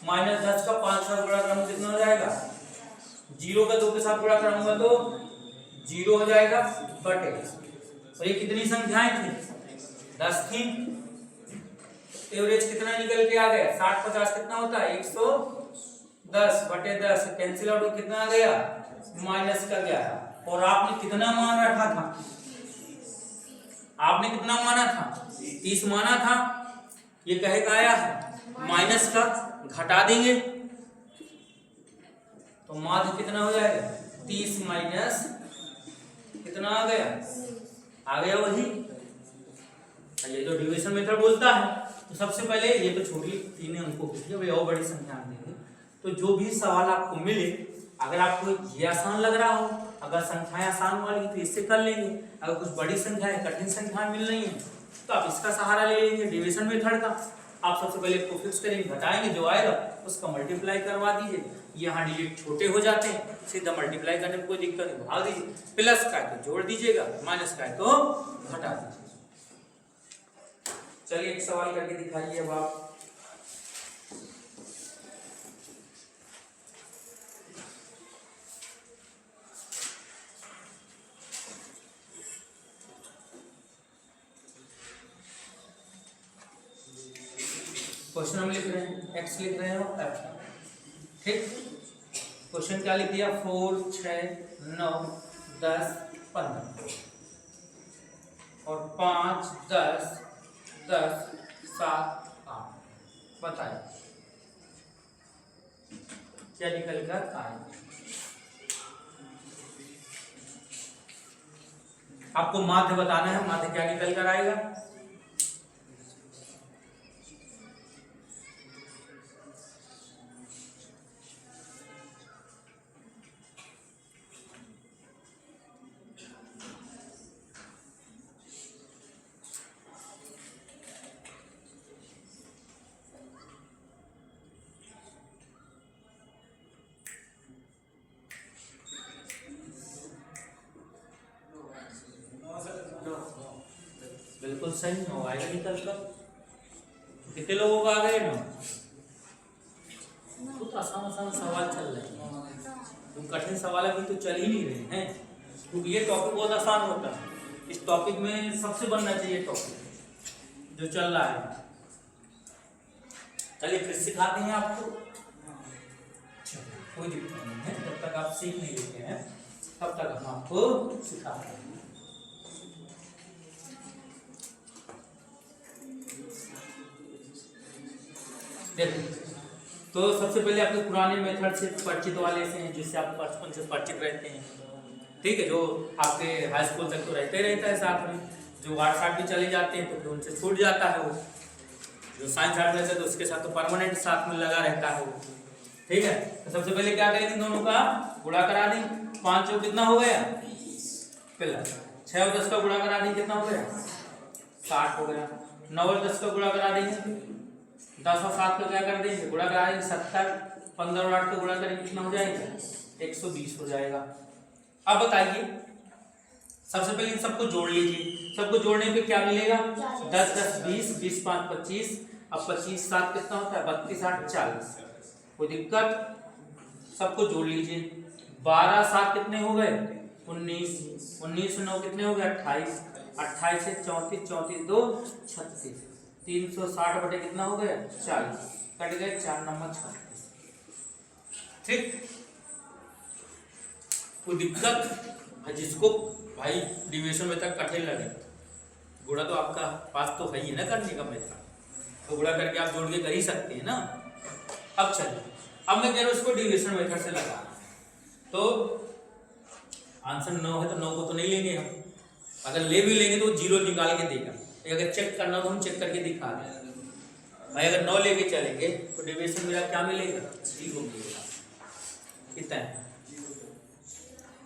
-10 का 5 के साथ गुणा कराऊंगा कितना हो जाएगा 0 का 2 के साथ गुणा कराऊंगा तो 0 हो जाएगा, बटे तो ये कितनी संख्याएं थी 10 थी, एवरेज कितना निकल के आ गया 60 50 कितना होता है 110 बटे 10, कैंसिल आउट कितना आ गया माइनस का 11। और आपने कितना मान रखा था, आपने कितना माना था 30 माना था, ये कहे का आया है माइनस का, घटा देंगे तो माध्य कितना हो जाएगा 30 माइनस कितना आ गया वही। ये जो डिविजन मेथड बोलता है तो सबसे पहले ये तो छोटी 3 अंकों की थी, और बड़ी संख्या देंगे तो जो भी सवाल आपको मिले, अगर आपको ये आसान लग रहा हो, अगर संख्याएं आसान वाली तो इससे कर लेंगे, अगर कुछ बड़ी संख्याएं कठिन संख्याएं मिल रही हैं तो आप इसका सहारा ले लेंगे डिवीजन मेथड का। आप सबसे पहले इसको फिक्स करेंगे, घटाएंगे, जो आएगा उसका मल्टीप्लाई करवा दीजिए। यहाँ डिजिट छोटे हो जाते हैं, सीधा मल्टीप्लाई करने में कोई दिक्कत नहीं, भाग दीजिए। प्लस का है तो जोड़ दीजिएगा, माइनस का है तो घटा दीजिए। चलिए एक सवाल करके दिखाइए अब आप। क्वेश्चन हम लिख रहे हैं, एक्स लिख रहे हो एफ, ठीक। क्वेश्चन क्या लिख दिया, 4, 6, 9, 10, 15 और 5, 10, 10, 7, 8। बताइए क्या निकल कर आए। आपको माध्य बताना है, माध्य क्या निकल कर आएगा। बिल्कुल सही, 9 आएगा निकल कर। कितने लोगों का आ गए ना, तो आसान आसान सवाल चल रहे हैं, तो कठिन सवाल अभी तो चल ही नहीं रहे हैं, क्योंकि ये टॉपिक बहुत आसान होता है। इस टॉपिक में सबसे बनना चाहिए टॉपिक जो चल रहा है। चलिए फिर सिखाते हैं आपको, कोई दिक्कत नहीं है, जब तक आप सीख नहीं लेते हैं तब तक हम आपको सिखाते हैं। तो सबसे पहले आपके पुराने मेथड से परिचित वाले से हैं, जिससे आप बचपन से परिचित रहते हैं, ठीक है, जो आपके हाई स्कूल तक तो रहते रहता है साथ में, जो आर्ट्स आर्ट भी चले जाते हैं तो फिर उनसे छूट जाता है वो, जो साइंस आर्ट रहता है तो उसके साथ तो परमानेंट साथ में लगा रहता है वो, ठीक है। तो सबसे पहले क्या करेंगे, दोनों का गुणा करा दें। 5 चौक कितना हो गया, पहला 6 और 10 का गुणा करा देंगे, कितना हो गया 60 हो गया। 9 और 10 का गुणा करा देंगे, 10 और 7 का क्या कर देंगे, गुणा करा देंगे 70। 15 और 8 का गुणा करेंगे, कितना हो जाएगा 120 हो जाएगा। अब बताइए, सबसे पहले इन सबको जोड़ लीजिए। सबको जोड़ने पे क्या मिलेगा, 10 10 20, 20 5 25। अब 25 7 कितना होता है, 32 8 40। कोई दिक्कत, सबको जोड़ लीजिए। 12 7 कितने हो गए 19, 19 9 कितने हो गए 28, 28 से 34, 34 2 36, 360 बटे कितना हो गया 40, कट गए 4 नंबर 36, ठीक। कोई दिक्कत, जिसको भाई डिवीजन में तक कठिन लगे, गुणा तो आपका पास तो है ही ना करने का मेथड, तो गुणा करके आप जोड़ के कर ही सकते हैं ना। अब चलिए, अब मैं कह रहा हूं इसको डिवीजन मेथड से लगाना, तो आंसर 9 है तो 9 को तो नहीं लेंगे हम, अगर ले भी लेंगे तो 0 निकाल के देगा। अगर चेक करना हो तो हम चेक करके दिखा दें भाई, अगर 9 लेके चलेंगे तो डिवीजन मेरा क्या मिलेगा 0 मिलेगा, कितना है,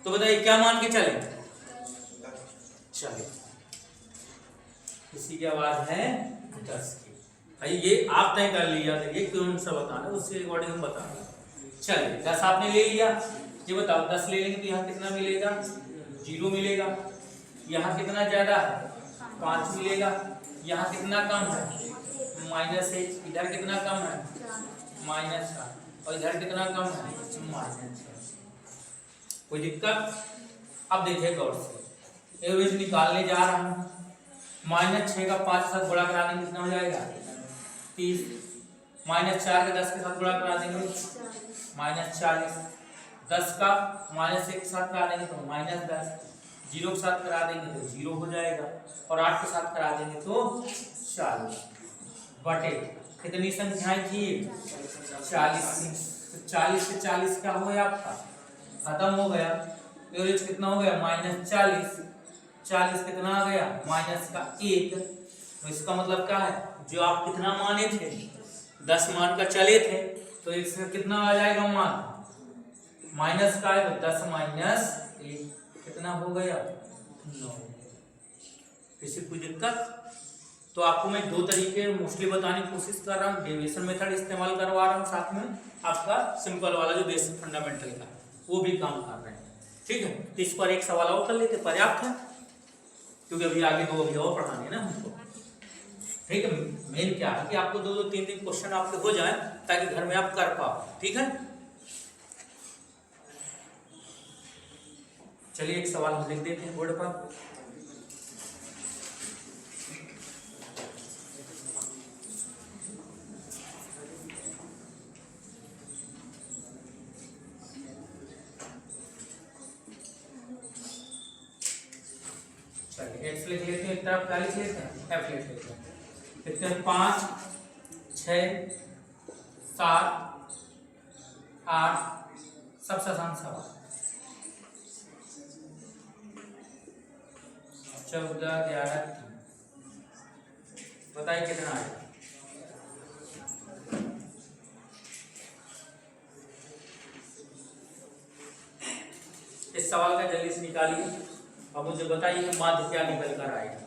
तो बताइए क्या मान के चले। चलिए, किसी की आवाज है 10 की, भाई ये आप तय कर लिया, देखिए कौन सा बताना, उसके अकॉर्डिंग हम बता दें। चलिए 10 आपने ले लिया, ये बताओ 10 ले लेंगे तो यहाँ कितना मिलेगा 0 मिलेगा, यहाँ कितना ज्यादा है 5 मिलेगा, यहाँ कितना कम है -1, इधर कितना कम है -7 और इधर कितना कम है -6। कोई दिक्कत। अब देखिए गौर से, एवरेज निकालने जा रहा हूं, -6 का 5 के साथ गुणा करा देंगे, कितना हो जाएगा 30, -4 का 10 के साथ गुणा करा देंगे -40, 10 का -1 के साथ करा देंगे तो -10, 0 के साथ करा देंगे तो 0 हो जाएगा, और 8 के साथ करा देंगे तो 40 बटे कितनी संख्याएं थी 40, तो 40 से 40 क्या हो गया आपका खत्म हो गया। एवरेज कितना हो गया -40, 40 कितना आ गया -1, तो इसका मतलब क्या है, जो आप कितना माने थे 10 मान का चले थे, तो x का कितना आ जाएगा मान, माइनस का है 10 माइनस 1 कितना हो गया 9। किसी कोई दिक्कत? तो आपको मैं दो तरीके मोस्टली बताने की कोशिश कर रहा हूँ, डेविएशन मेथड इस्तेमाल करवा रहा हूँ, साथ में आपका सिंपल वाला जो बेसिक फंडामेंटल का वो भी काम कर रहे हैं। ठीक है, तो इस पर एक सवाल और कर लेते, पर्याप्त है, क्योंकि अभी आगे दो अभी और पढ़ाने ना हमको। ठीक है, मेन क्या है कि आपको 2-3 क्वेश्चन आपके हो जाए ताकि घर में आप कर पाओ। ठीक है, चलिए एक सवाल हम लिख देते हैं बोर्ड पर। चलिए एक्स लिख लेते हैं, एक तरफ क्या लिख लेते हैं, एफ लिख लेते हैं। लिखते हैं 5 6 7 8 सबसे आसान सवाल 14 11 3, बताइए कितना आएगा। इस सवाल का जल्दी से निकालिए, अब मुझे बताइए माध्य क्या निकल कर आएगा।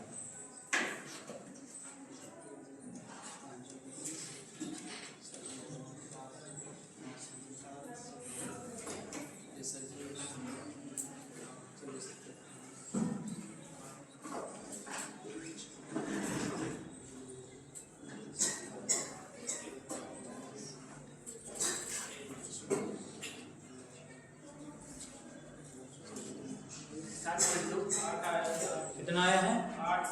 कितना आया है 8।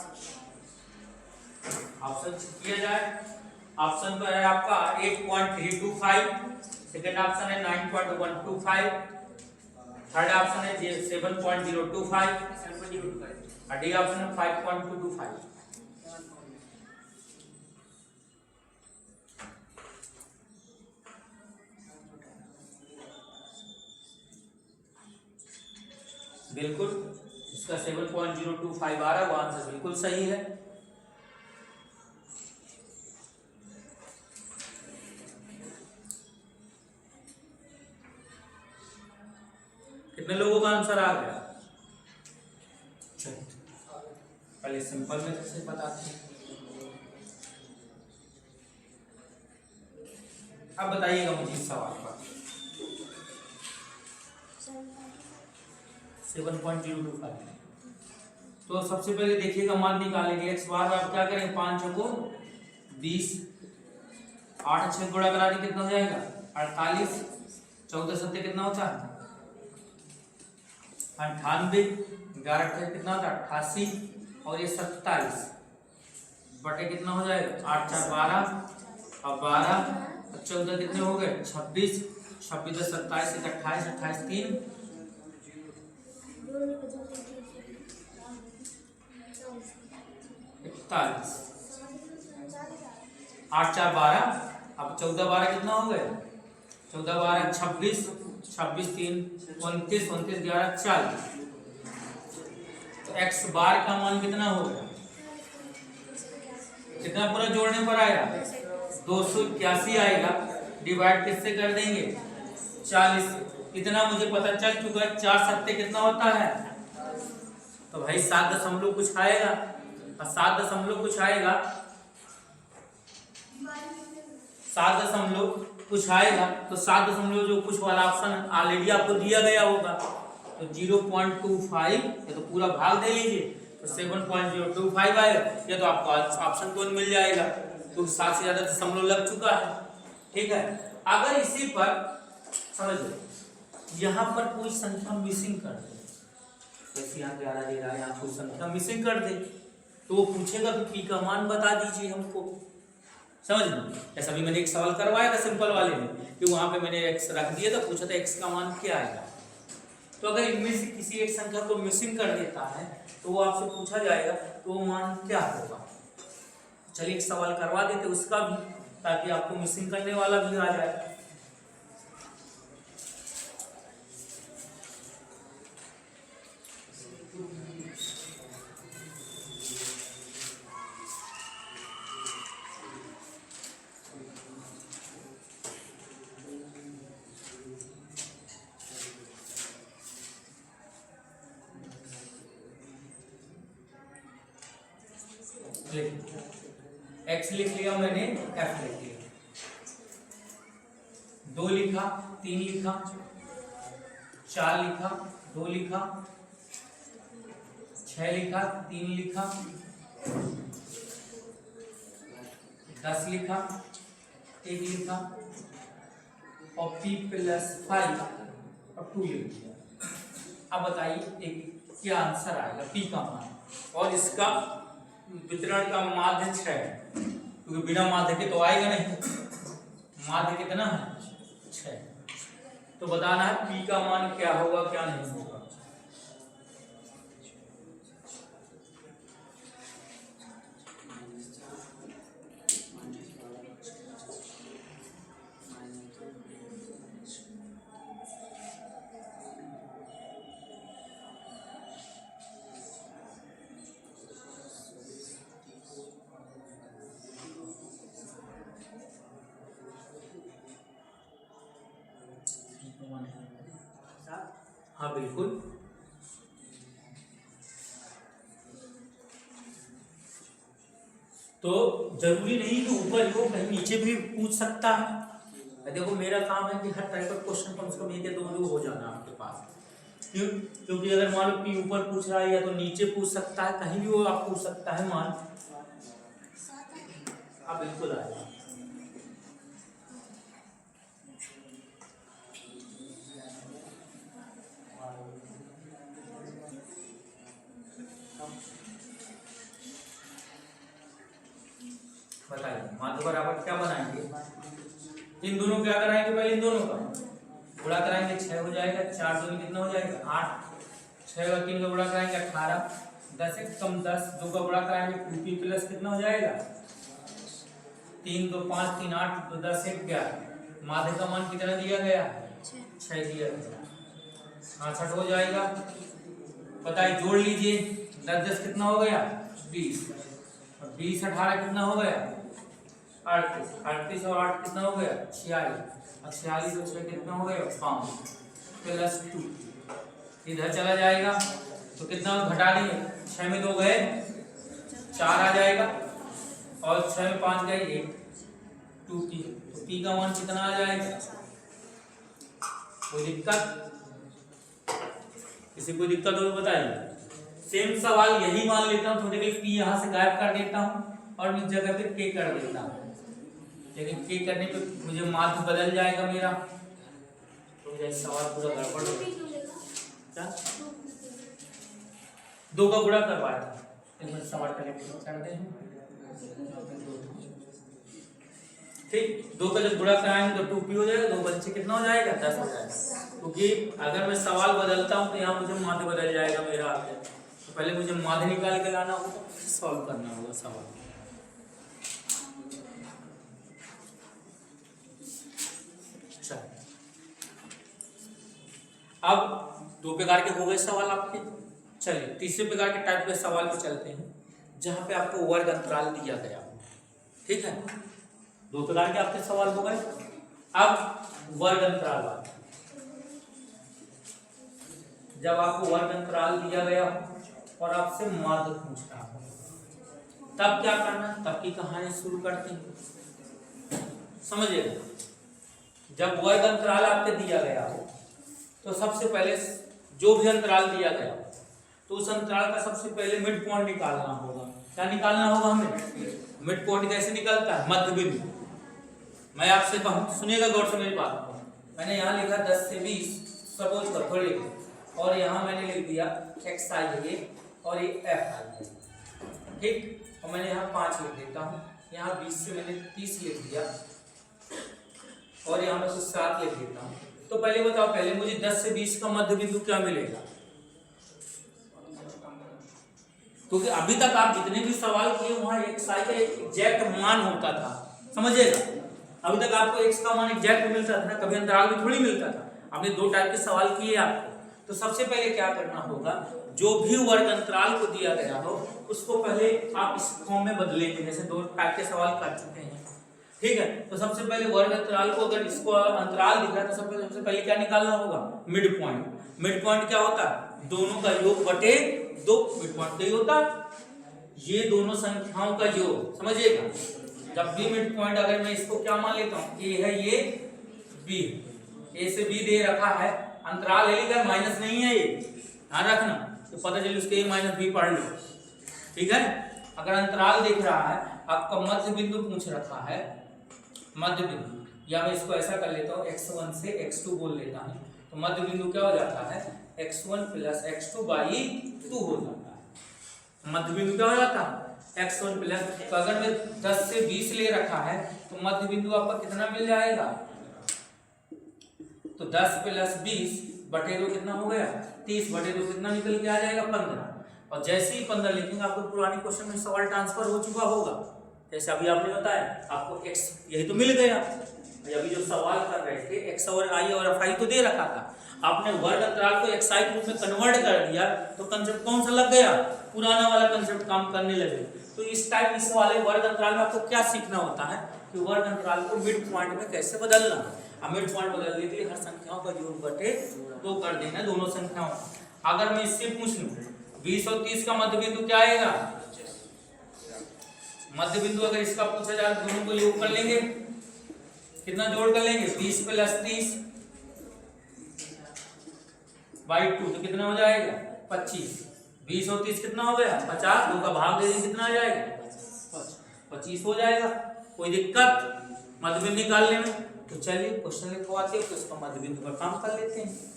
ऑप्शन किया जाए, ऑप्शन तो है आपका 8.325, सेकंड ऑप्शन है 9.125, थर्ड ऑप्शन है 7.025 और डी ऑप्शन है 5.225। बिल्कुल, इसका 7.025 आ रहा है, वो आंसर बिल्कुल सही है। कितने लोगों का आंसर आ गया? पहले सिंपल में से बताते हैं। अब बताइएगा मुझे इस सवाल पर 7.025। तो सबसे पहले देखिएगा मान निकालेंगे, एक्स बार बार क्या करें, 5 छको 20, 8 छः गुणा करा दी कितना हो जाएगा 48, 14 सत्ते कितना होता है 98, 11 कितना होता है 88 और ये 27 बटे कितना हो जाएगा 8 4 12 और 12 14 कितने हो गए 26, 26 10 27 28 28 3 41, 8 4 12, अब 14 12 कितना हो गए 14 12 26, 26 3 29, 29 11 40। तो एक्स बार का मान कितना हो गया, कितना पूरा जोड़ने पर आएगा 281 आएगा, डिवाइड किससे कर देंगे 40। इतना मुझे पता चल चुका है, 4 सत्ते कितना होता है, तो भाई 7 दशमलव कुछ आएगा, और 7 दशमलव कुछ आएगा, 7 दशमलव कुछ आएगा, तो 7 दशमलव जो कुछ वाला ऑप्शन ऑलरेडी आपको दिया गया होगा, तो 0.25 ये तो पूरा भाग दे लीजिए, तो 7.025 आएगा, ये तो आपको ऑप्शन कौन मिल जाएगा, तो 7 से ज्यादा दशमलव लग चुका है। ठीक है, अगर इसी पर समझ यहाँ पर कोई संख्या मिसिंग कर दे, जैसे यहाँ 11 दे रहा है, यहाँ कोई संख्या मिसिंग कर दे, तो वो पूछेगा कि पी का मान बता दीजिए हमको, समझ लो। जैसा भी मैंने एक सवाल करवाया था सिंपल वाले में, कि वहां पे मैंने एक्स रख दिया था, पूछा था एक्स का मान क्या आएगा। तो अगर इनमें से किसी एक संख्या को मिसिंग कर देता है तो वो आपसे पूछा जाएगा तो वो मान क्या होगा। चलिए एक सवाल करवा देते उसका भी, ताकि आपको मिसिंग करने वाला भी आ जाए। एक्स लिख लिया मैंने, एफ लिख लिया, 2 लिखा, 3 लिखा, 4 लिखा, 2 लिखा, 6 लिखा, 3 लिखा, 10 लिखा, 1 लिखा, और p + 5 और 2 लिख दिया। अब बताइए एक क्या आंसर आएगा p का मान, और इसका वितरण का माध्य 6 है, क्योंकि बिना माध्य के तो आएगा नहीं। माध्य कितना है? 6। तो बताना है p का मान क्या होगा क्या नहीं होगा। हाँ बिल्कुल, तो जरूरी नहीं कि ऊपर हो, कहीं नीचे भी पूछ सकता है। देखो मेरा काम है कि हर टाइप का क्वेश्चन कम से कम 1 या 2 हो जाना आपके पास। क्यों? क्योंकि अगर मान लो कि ऊपर पूछ रहा है या तो नीचे पूछ सकता है, कहीं भी वो आप पूछ सकता है मान। आप बिल्कुल आएगा। बताइए माध्य बराबर क्या बनाएंगे? इन दोनों क्या कराएंगे? पहले इन दोनों का गुणा कराएंगे, 6 हो जाएगा, 4 दूनी कितना हो जाएगा? 8, 6 और 3 का गुणा कराएंगे 18, 10 एक कम 10, 2 का गुणा कराएंगे 2p प्लस कितना हो जाएगा? 3 2 5 3 8, तो 10 एक 11। माध्य का मान कितना दिया गया? 6 दिया गया, 68 हो जाएगा। बताइए जोड़ लीजिए, 10 10 कितना हो गया? 20, और 20 18 कितना हो गया? 38, 38 और 8 कितना हो गया? 46, और 46 और 6 कितना हो गया? 5 प्लस 2, इधर चला जाएगा तो कितना घटा देंगे? 6 में 2 गए 4 आ जाएगा, और 6 में 5 गए 1, 2p। तो p का मान कितना आ जाएगा? कोई दिक्कत? किसी को दिक्कत हो तो बताइए। सेम सवाल यही मान लेता हूँ, थोड़ी देर p यहाँ से गायब कर देता हूँ और इस जगह पे k कर देता हूँ, लेकिन k करने पे मुझे माध्य बदल जाएगा मेरा, तो मुझे सवाल पूरा गड़बड़ हो जाएगा। 2 का गुणा करवाया था, एक सवाल कलेक्ट करते हैं। ठीक, 2 का जब गुणा कराएंगे तो 2p हो जाएगा, 2 बच्चे कितना हो जाएगा? 10 हो जाएगा। क्योंकि अगर मैं सवाल बदलता हूँ तो यहाँ मुझे माध्य बदल जाएगा मेरा। तो पहले मुझे माध्य निकाल के लाना होगा, फिर सॉल्व करना होगा सवाल। अच्छा, अब 2 प्रकार के हो गए सवाल आपके। चलिए तीसरे प्रकार के टाइप के सवाल पे चलते हैं, जहाँ पे आपको वर्ग अंतराल दिया गया। ठीक है, 2 प्रकार के आपके सवाल हो गए। अब वर्ग अंतराल बात, जब आपको वर्ग अंतराल दिया गया और आपसे माध्य पूछ रहा हो, तब क्या करना? तब की कहानी शुरू करते हैं। समझिएगा, जब वर्ग अंतराल आपके दिया गया हो तो सबसे पहले जो भी अंतराल दिया गया तो उस अंतराल का सबसे पहले मिड पॉइंट निकालना होगा। क्या निकालना होगा हमें? मिड पॉइंट कैसे निकलता है? मध्य बिंदु। मैं आपसे कहूँ, सुनिएगा गौर से मेरी बात को। मैंने यहाँ लिखा 10 से 20, सपोज कर थोड़ी, और यहाँ मैंने लिख दिया x आई है और ये f आई है। ठीक, और मैंने यहाँ 5 लिख देता हूँ, यहाँ 20 से मैंने 30 लिख दिया, और यहाँ मैं कुछ 7 लिख देता हूँ। तो पहले बताओ, पहले मुझे 10 से 20 का मध्य बिंदु क्या मिलेगा? क्योंकि अभी तक आप जितने भी सवाल किए वहाँ x आई का एग्जैक्ट मान होता था। समझिएगा, अभी तक आपको x का मान एग्जैक्ट मिलता था ना, कभी अंतराल में थोड़ी मिलता था। आपने 2 टाइप के सवाल किए आपको, तो सबसे पहले क्या करना होगा? जो भी वर्ग अंतराल को दिया गया हो उसको पहले आप इस फॉर्म में बदलेंगे, जैसे 2 टाइप के सवाल कर चुके हैं। ठीक है, तो सबसे पहले वर्ग अंतराल को, अगर इसको अंतराल दिख रहा है तो सबसे पहले क्या निकालना होगा? Mid point. मिड पॉइंट क्या होता है? दोनों का योग बटे 2, मिड पॉइंट यही होता है। ये दोनों संख्याओं का योग, समझिएगा। जब भी मिड पॉइंट, अगर मैं इसको क्या मान लेता हूँ, ए है ये, बी, ए से बी दे रखा है, अंतराल है लेकिन माइनस नहीं है, ये ध्यान रखना, तो पता चले उसके ए माइनस बी पढ़ लो, ठीक है। अगर अंतराल दिख रहा है, आपका मध्य बिंदु पूछ रखा है, मध्य बिंदु, या मैं इसको ऐसा कर लेता हूँ, x1 से x2 बोल लेता हूँ, तो मध्य बिंदु क्या हो जाता है, x1 प्लस x2 बाई 2 हो जाता है। मध्य बिंदु क्या हो जाता है, x1 प्लस, तो अगर मैं 10 से 20 ले रखा है, तो मध्य बिंदु आपका कितना मिल जाएगा, तो 10 प्लस 20 बटे 2 कितना हो गया, 30 बटे 2 कितना निकल के आ जाएगा, 15। और जैसे ही 15 लिखेंगे, आपको पुरानी क्वेश्चन में सवाल ट्रांसफर हो चुका होगा, जैसे अभी आपने बताया, आपको x यही तो मिल गया। अभी जो सवाल कर रहे थे, x और i और fi तो दे रखा था, आपने वर्ग अंतराल को xi के रूप में कन्वर्ट कर दिया, तो कंसेप्ट कौन सा लग गया, पुराना वाला कंसेप्ट काम करने लगे। तो इस टाइम इस वाले वर्ग अंतराल में आपको क्या सीखना होता है कि वर्ग अंतराल को मिड पॉइंट में कैसे बदलना। अब मिड पॉइंट बदलने के लिए हर संख्याओं का योग बटे 2 कर देना, दोनों संख्याओं। अगर मैं इससे पूछ लूं 20 और 30 का मध्य बिंदु क्या आएगा, मध्य बिंदु अगर इसका पूछा जाए, दोनों को योग कर लेंगे, कितना जोड़ कर लेंगे, 20 प्लस 30 बाई 2, तो कितना हो जाएगा 25। 20 और 30 कितना हो गया 50, 2 का भाग दे देंगे कितना आ जाएगा 25 हो जाएगा। कोई दिक्कत मध्य बिंदु निकालने में? तो चलिए क्वेश्चन लिखवाते हैं, तो इसका मध्य बिंदु पर काम कर लेते हैं।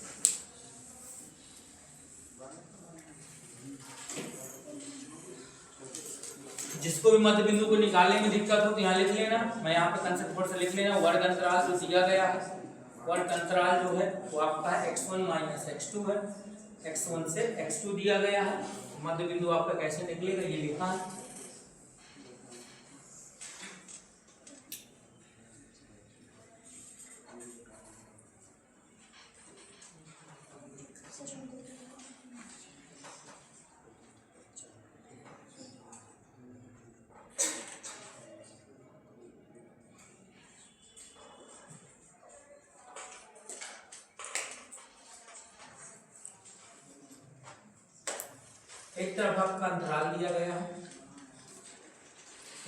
जिसको भी मध्य बिंदु को निकालने में दिक्कत हो तो यहाँ लिख लेना, मैं यहाँ पे कंसेप्ट थोड़ा सा लिख लेना। वर्ग अंतराल जो दिया गया है, वर्ग अंतराल जो है वो आपका x1 माइनस x2 है, x1 से x2 दिया गया है। मध्य बिंदु आपका कैसे निकलेगा ये लिखा है। एक तरफ आपका अंतराल दिया गया है,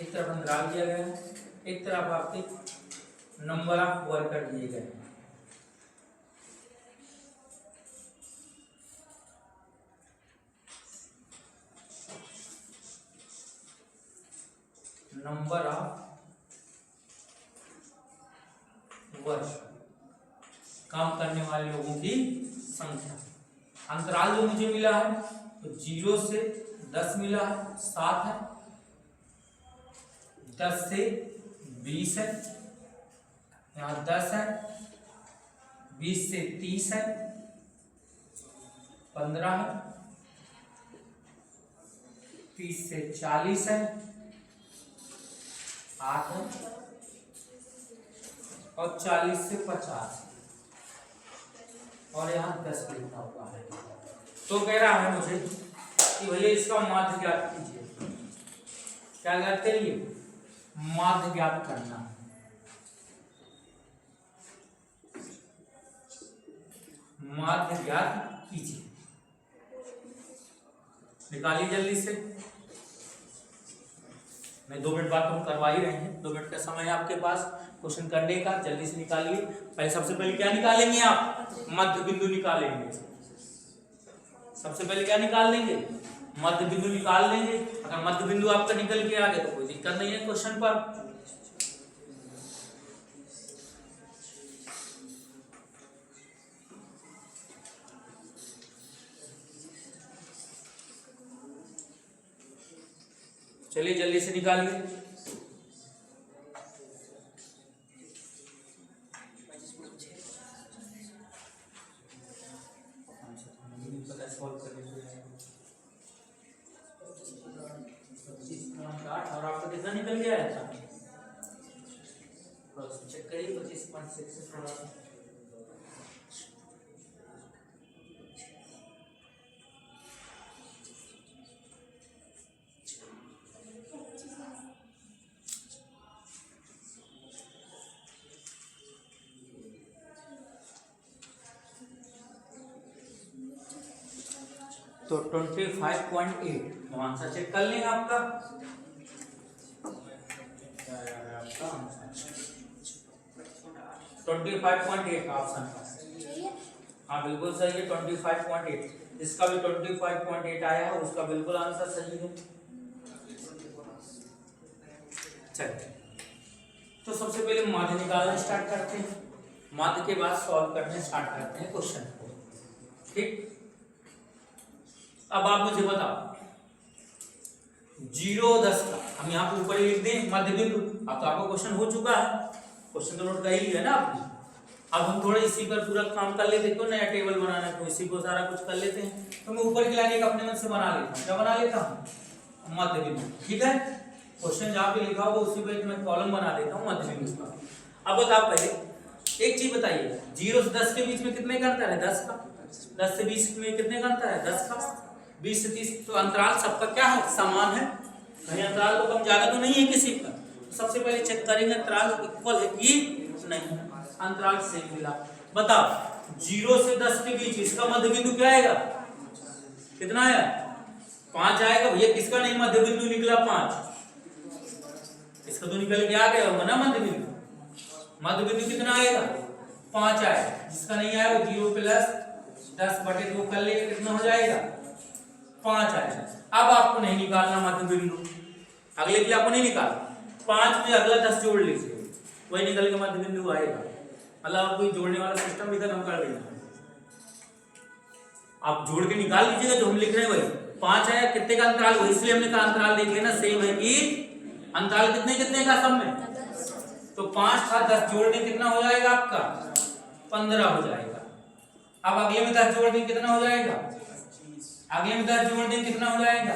एक तरफ अंतराल दिया गया है, एक तरफ आपके नंबर ऑफ वर्कर दिए गए हैं। नंबर ऑफ वर्क, काम करने वाले लोगों की संख्या। अंतराल जो मुझे मिला है तो 0 से 10 मिला है, 7 है, 10 से 20 है, यहाँ 10 है, 20 से 30 है, 15 है, 30 से 40 है, 8 है, और 40 से 50, और यहाँ 10 लिखा हुआ है। तो कह रहा है मुझे कि भैया इसका माध्य ज्ञात कीजिए। क्या ज्ञात करिए, माध्य ज्ञात करना। माध्य ज्ञात कीजिए, निकालिए जल्दी से। मैं 2 मिनट बाद तुम करवा ही रहे हैं, 2 मिनट का समय है आपके पास क्वेश्चन करने का, जल्दी से निकालिए। पहले सबसे पहले क्या निकालेंगे आप, मध्य बिंदु निकालेंगे। सबसे पहले क्या निकाल लेंगे, मध्य बिंदु निकाल लेंगे। अगर मध्य बिंदु आपका निकल के आ गया तो कोई दिक्कत नहीं है क्वेश्चन पर। चलिए जल्दी से निकालिए। और आपका कितना निकल गया है, चेक करिए 25.6 से थोड़ा सा। तो 25.8 तो आंसर चेक कर लेंगे आपका। क्या आ रहा है आपका आंसर 25.8 ऑप्शन का। हाँ बिल्कुल सही है 25.8। इसका भी 25.8 आया है, उसका बिल्कुल आंसर सही है। चलिए तो सबसे पहले माध्य निकालना स्टार्ट करते हैं, माध्य के बाद सॉल्व करने स्टार्ट करते हैं क्वेश्चन को। ठीक, अब आप मुझे बताओ 0 10 का हम यहाँ पे ऊपर ही लिख दें मध्य बिंदु। अब तो आपका क्वेश्चन हो चुका है, क्वेश्चन तो नोट कर ही लिया ना आपने। अब हम थोड़ा इसी पर पूरा काम कर लेते, क्यों नया टेबल बनाना है तो इसी को सारा कुछ कर लेते हैं। तो मैं ऊपर की लाइन एक अपने मन से बना लेता हूँ। क्या बना लेता हूँ? मध्य बिंदु। ठीक है, क्वेश्चन जहाँ पे लिखा होगा उसी पे मैं कॉलम बना देता हूँ मध्य बिंदु का। अब बताओ पहले एक चीज बताइए, 0 से 10 के बीच में कितने का अंतर है? 10 का। 10 से 20 में कितने का अंतर है? 10 का। 20 से 30 तो अंतराल सबका क्या है? समान है। कहीं अंतराल तो कम ज्यादा तो नहीं है किसी का। तो सबसे पहले चेक करेंगे अंतराल इक्वल है कि नहीं। अंतराल सेम मिला। बताओ 0 से 10 के बीच इसका मध्य बिंदु क्या आएगा? कितना आया? 5 आएगा भैया। किसका नहीं मध्य बिंदु निकला? 5। इसका तो निकल के आ गया होगा ना मध्य बिंदु। मध्य बिंदु कितना आएगा? 5 आएगा। जिसका नहीं आया वो 0 प्लस 10/2 कर लेगा, कितना हो जाएगा? 5 आएगा। अब आपको नहीं निकालना मध्य बिंदु, अगले के लिए आपको नहीं निकालना। 5 में अगला 10 जोड़ लीजिए, वही निकल के मध्य बिंदु आएगा। मतलब आपको जोड़ने वाला सिस्टम भी खत्म कर देना। आप जोड़ के निकाल लीजिएगा जो हम लिख रहे हैं वही। 5 आया, कितने का अंतराल? वही इसलिए हमने कहा अंतराल देख लेना सेम है कि अंतराल कितने कितने का सब में। तो 5 था 10 जोड़ दें कितना हो जाएगा आपका? 15 हो जाएगा। अब अगले में 10 जोड़ दें कितना हो जाएगा? अगले में 10 जोड़ दें कितना हो जाएगा?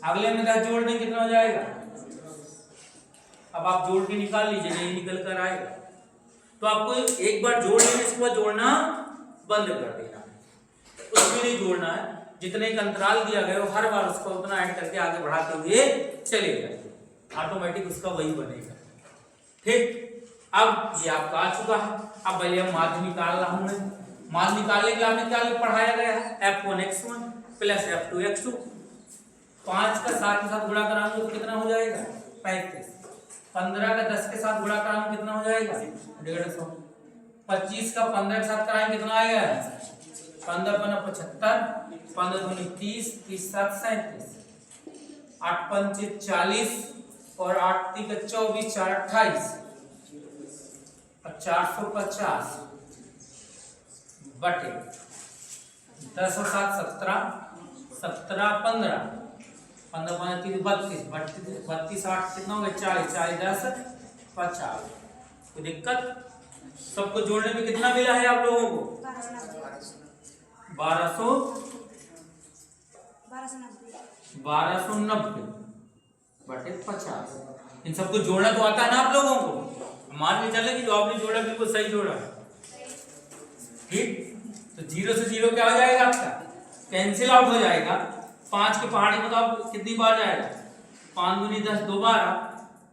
अगले में 10 जोड़ दें कितना हो जाएगा? अब आप जोड़ के निकाल लीजिए, यही निकल कर आएगा। तो आपको एक बार जोड़ लेने इसके बाद जोड़ना बंद कर देना, उसमें नहीं जोड़ना है। जितने का अंतराल दिया गया हो हर बार उसको उतना ऐड करके आगे बढ़ाते हुए चले जाइए, ऑटोमेटिक उसका वही बनेगा। ठीक, अब ये आपका आ चुका है। अब पहले हम माध्य निकाल रहा हूं मैं। माध्य निकालने के लिए आपने क्या पढ़ाया गया है? f1 x1 plus f2 x2। 5 का 7 के साथ गुणा कराएंगे तो कितना हो जाएगा? 35। 15 का 10 के साथ गुणा कराएंगे कितना हो जाएगा? 150। 25 का 15 के साथ कराएंगे कितना आएगा? 15 × 75, 15 × 30, 30 × 7 37, 8 × 5 40 और 8 × 3 = 24, 4 = 28 और 450 बटे 10 और 7 17, 17 15, 15 × 3 32, 32 8 कितना हो गया? 40, 40 10 50। कोई दिक्कत? सबको जोड़ने में कितना मिला है आप लोगों को? 1290 बटे 50। इन सबको जोड़ना तो आता है ना आप लोगों को? मान के चले कि जो आपने जोड़ा बिल्कुल सही जोड़ा है। ठीक, तो 0 से 0 क्या हो जाएगा आपका? कैंसिल आउट हो जाएगा। 5 के पहाड़ी में तो आप कितनी बार जाएगा? 5 दूनी 10 2 12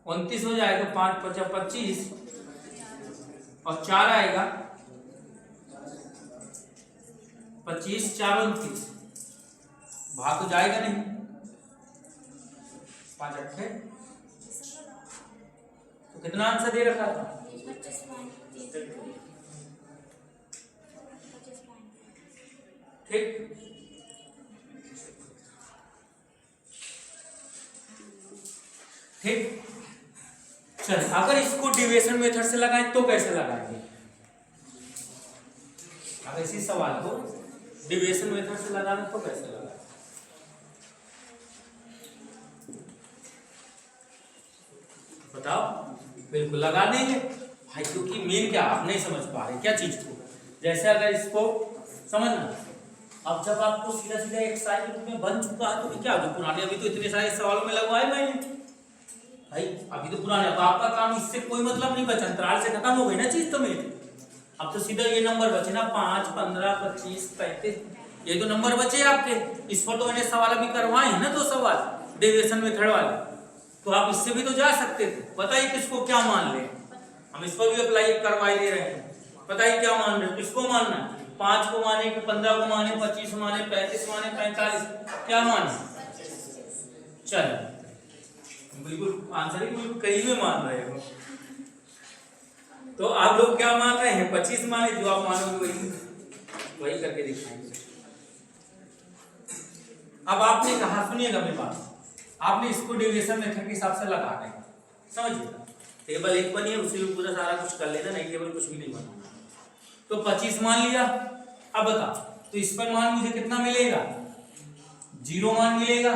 29 हो जाएगा। 5 × 5 = 25 और 4 आएगा 25, 4 × 29 भाग तो जाएगा नहीं। 5 8 तो कितना आंसर दे रखा था? ठीक, ठीक। चल अगर इसको डिविजन मेथड से लगाएं तो कैसे लगाएंगे? अगर इसी सवाल को डिविजन मेथड से लगाना तो कैसे लगाएं? बताओ। बिल्कुल लगा देंगे भाई, क्योंकि मेन क्या आप नहीं समझ पा रहे क्या चीज को। जैसे अगर इसको समझना, अब जब आपको सीधा सीधा एक साइड में बन चुका है तो क्या हो? पुराने अभी तो इतने सारे सवालों में लगवाए मैंने भाई, अभी तो पुराने। अब आपका काम इससे कोई मतलब नहीं बचा, अंतराल से खत्म हो गई ना चीज। तो मेरी अब तो सीधा ये नंबर बचे ना 5 15 25 35, ये तो नंबर बचे आपके। इस पर तो मैंने सवाल अभी करवाए हैं ना 2 सवाल डेविएशन मेथड वाले, तो आप इससे भी तो जा सकते थे। बताइए किसको क्या मान ले, हम इस पर भी अप्लाई करवाई दे रहे हैं। बताइए क्या मान रहे हो, किसको मानना है? 5 को माने कि 15 को माने, 25 माने, 35 माने, 45 क्या माने? चलो बिल्कुल आंसर ही बिल्कुल करीब में मान रहे हो। तो आप लोग क्या मान रहे हैं? 25 माने, जो आप मानोगे वही करके दिखाएंगे। अब आपने कहा, सुनिएगा मेरी बात, आपने इसको डेविएशन मेथड के हिसाब से लगा दें, समझिएगा। टेबल 1 बनी है, उसी में पूरा सारा कुछ कर लेना, नहीं टेबल कुछ भी नहीं बनाना। तो 25 मान लिया। अब बता, तो इस पर मान मुझे कितना मिलेगा? 0 मान मिलेगा।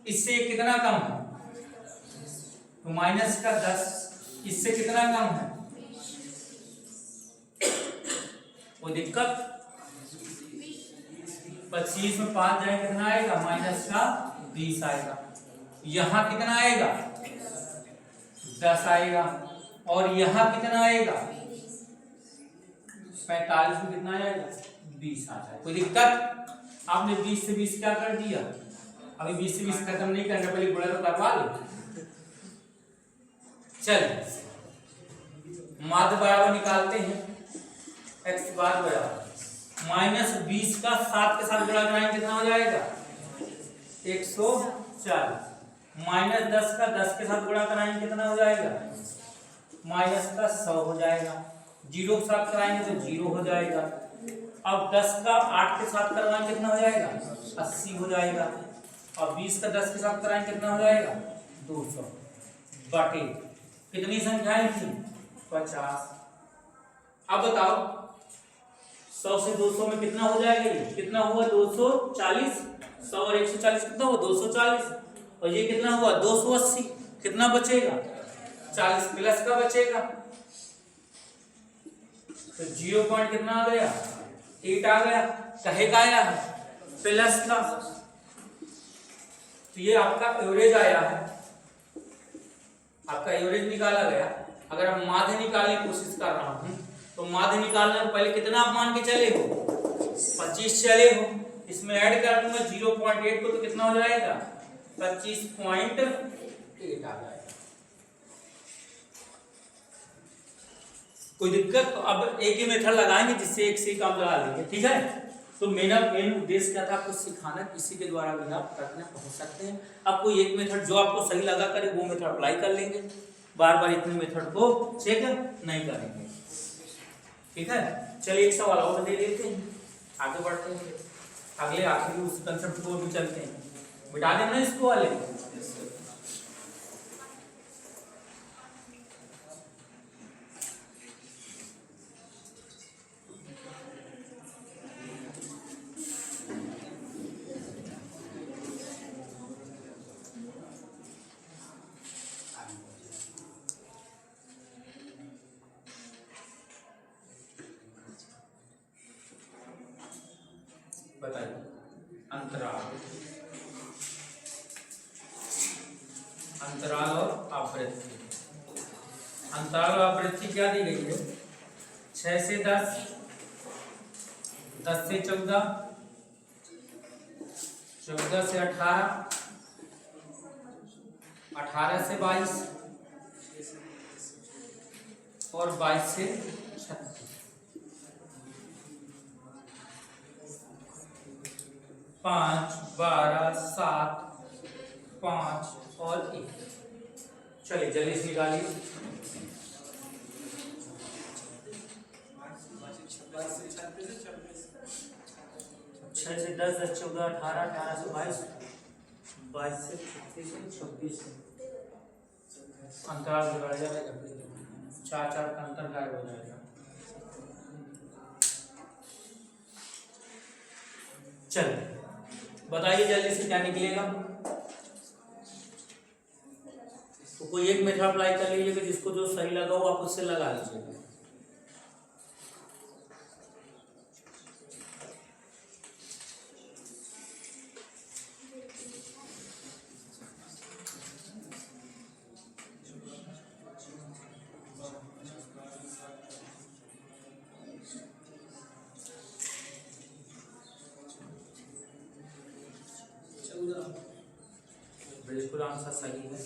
इससे कितना कम है? तो माइनस का 10। इससे कितना कम है? कोई दिक्कत? 25 में 5 जाए कितना आएगा? माइनस का 20 आएगा। यहां कितना आएगा? 10 आएगा। और यहां कितना आएगा? 45 में कितना आएगा? 20 आ जाएगा। कोई दिक्कत? आपने 20 से 20 क्या कर दिया? अभी 20 से 20 खत्म नहीं करना, पहले गुणा तो करवा लो। चलिए माध्य बराबर निकालते हैं। x बार बराबर -20 का 7 के साथ गुणा कराएंगे कितना हो जाएगा? 140। -10 का 10 के साथ गुणा कराएंगे कितना हो जाएगा? -100 हो जाएगा। 0 के साथ कराएंगे तो 0 हो जाएगा। अब 10 का 8 के साथ कराएंगे कितना हो जाएगा? 80 हो जाएगा। और 20 का 10 के साथ कराएंगे कितना हो जाएगा? 200 बटे कितनी संख्याएं थी? 50। अब बताओ 100 से 200 में कितना हो जाएगा? ये कितना हुआ? 240। 100 और 140 कितना हुआ? 240। और ये कितना हुआ? 280। कितना बचेगा? 40 प्लस का बचेगा। तो 0 पॉइंट कितना आ गया? 8 आ गया। कहे का आया है? प्लस का। तो ये आपका एवरेज आया है, आपका एवरेज निकाला गया। अगर आप माध्य निकालने की कोशिश कर रहा हूं तो माध्य निकालने से पहले कितना आप मान के चले हो? 25 चले हो। इसमें ऐड कर दूंगा 0.8 को, तो कितना हो जाएगा? 25.8 आ जाएगा। कोई दिक्कत? तो अब एक ही मेथड लगाएंगे जिससे एक से ही काम लगा लेंगे, ठीक है। तो मेरा मेन उद्देश्य क्या था? आपको सिखाना, किसी के द्वारा भी आप तक पहुंच सकते हैं। आप कोई एक मेथड जो आपको सही लगा करे वो मेथड अप्लाई कर लेंगे, बार बार इतने मेथड को चेक नहीं करेंगे, ठीक है। चलिए एक सवाल और दे लेते हैं, आगे बढ़ते हैं, अगले आखिरी उस कंसेप्ट को भी चलते हैं। मिटा देना इसको वाले। बताइए अंतराल और आवृत्ति। अंतराल और आवृत्ति क्या दी गई है? 6 से 10, 10 से 14, 14 से 18, 18 से 22 और 22 से 36। 5, 12, 7, 5 और 1। चलिए जल्दी से निकालिए। 6 से 10, 10 14 18, 18 से 22, 22 से 36, 26 अंतराल बिगड़ जाएगा, 4 का अंतर गायब हो जाएगा। चलिए बताइए जल्दी से क्या निकलेगा। तो कोई एक मेथड अप्लाई कर लीजिएगा, जिसको जो सही लगा हो आप उससे लगा लीजिएगा। बिल्कुल आंसर सही है।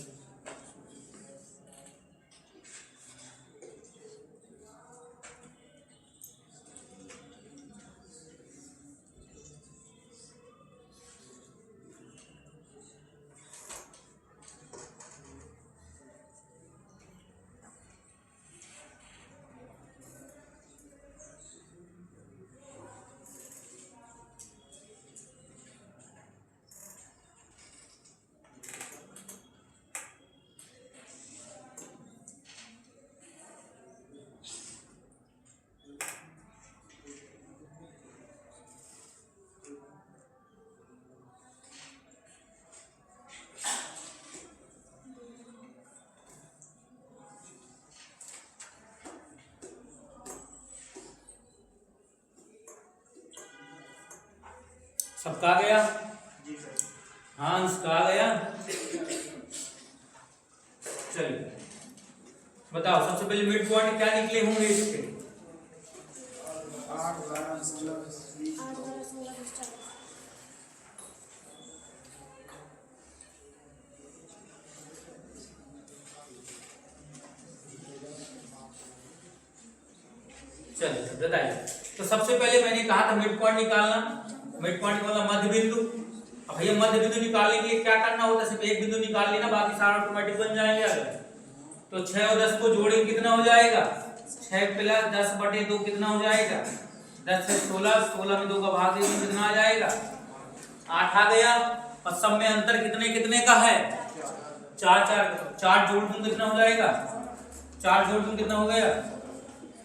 सबका आ गया? हाँ, इसका आ गया। चलिए बताओ, सबसे पहले मिड पॉइंट क्या निकले होंगे इसके? 8, 12, 16, 20। चलिए बताइए। तो सबसे पहले मैंने कहा था मिड पॉइंट निकालना। मिड पॉइंट मतलब मध्य बिंदु। अब भैया मध्य बिंदु निकालने के लिए क्या करना होता है? सिर्फ एक बिंदु निकाल लेना, बाकी सारा ऑटोमेटिक बन जाएंगे। अगर तो 6 और 10 को जोड़ेंगे कितना हो जाएगा? 6 + 10/2 कितना हो जाएगा? 10 से 16, 16 में 2 का भाग देंगे कितना आ जाएगा? 8 आ गया। और सब में अंतर कितने कितने का है? 4 4। 4 जोड़ दूं कितना हो जाएगा? 4 जोड़ दूं कितना हो गया?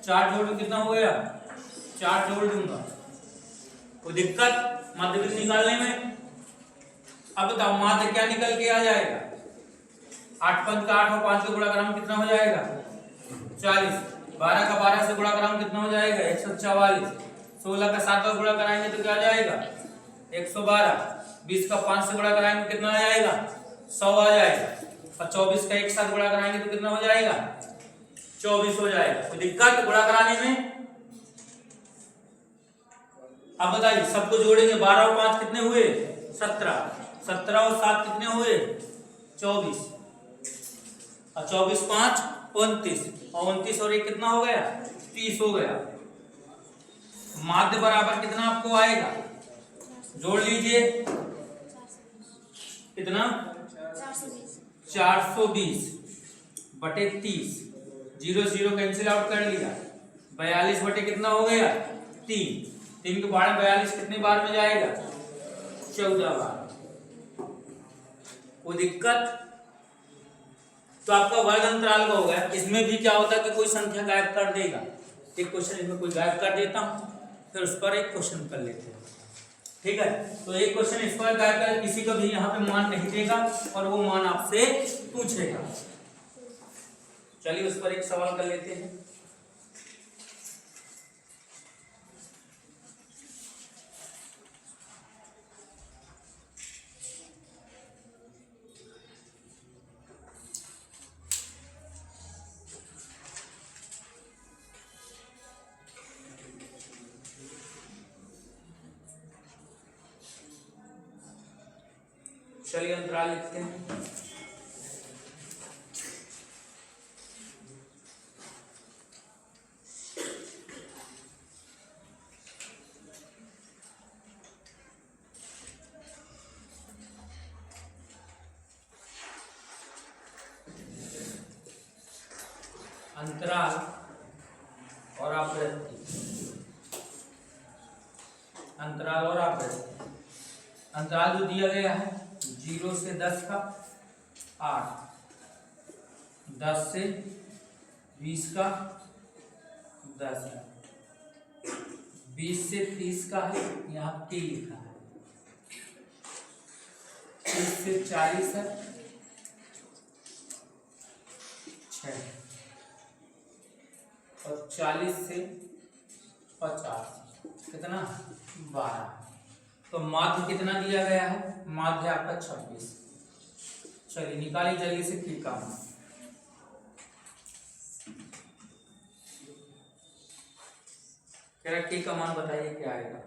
4 जोड़ दूं कितना हो गया? 4 जोड़ दूंगा। कोई दिक्कत माध्य बिंदु निकालने में? अब बताओ माध्य क्या निकल के आ जाएगा? 8 पंच का 8 और 5 का गुणा कराएंगे कितना हो जाएगा? 40। 12 का 12 से गुणा कराएंगे कितना हो जाएगा? 144। 16 का 7 का गुणा कराएंगे तो क्या आ जाएगा? 112। 20 का 5 से गुणा कराएंगे कितना आ जाएगा? 100 आ जाएगा। और 24 का 1 साथ गुणा कराएंगे तो कितना हो जाएगा? 24 हो जाएगा। कोई दिक्कत गुणा कराने में? अब बताइए सबको जोड़ेंगे। 12 और 5 कितने हुए? 17। 17 और 7 कितने हुए? 24। और 24 5 29। और 29 और 1 कितना हो गया? 30 हो गया। माध्य बराबर कितना आपको आएगा? जोड़ लीजिए। कितना? 420/30। 0 0 कैंसिल आउट कर लिया। 42 बटे कितना हो गया? 3। 3 के बार 42 कितने बार में जाएगा? 14 बार। कोई दिक्कत? तो आपका वर्ग अंतराल का होगा। इसमें भी क्या होता है कि कोई संख्या गायब कर देगा। एक क्वेश्चन इसमें कोई गायब कर देता हूं, फिर उस पर एक क्वेश्चन कर लेते हैं। ठीक है, तो एक क्वेश्चन इस पर गायब कर, किसी का भी यहाँ पे मान नहीं देगा और वो मान आपसे पूछेगा। चलिए उस पर एक सवाल कर लेते हैं। चलिए अंतराल लिखते हैं। अंतराल और आवृत्ति। अंतराल और आवृत्ति। अंतराल जो दिया गया है 0 से 10 का 8, 10 से 20 का 10, 20 से 30 का है, यहाँ T लिखा है। 30 से 40 है 6, और 40 से 50 कितना? 12। तो माध्य कितना दिया गया है? माध्य आपका 26। चलिए निकालिए जल्दी से की का मान। के का मान बताइए क्या आएगा?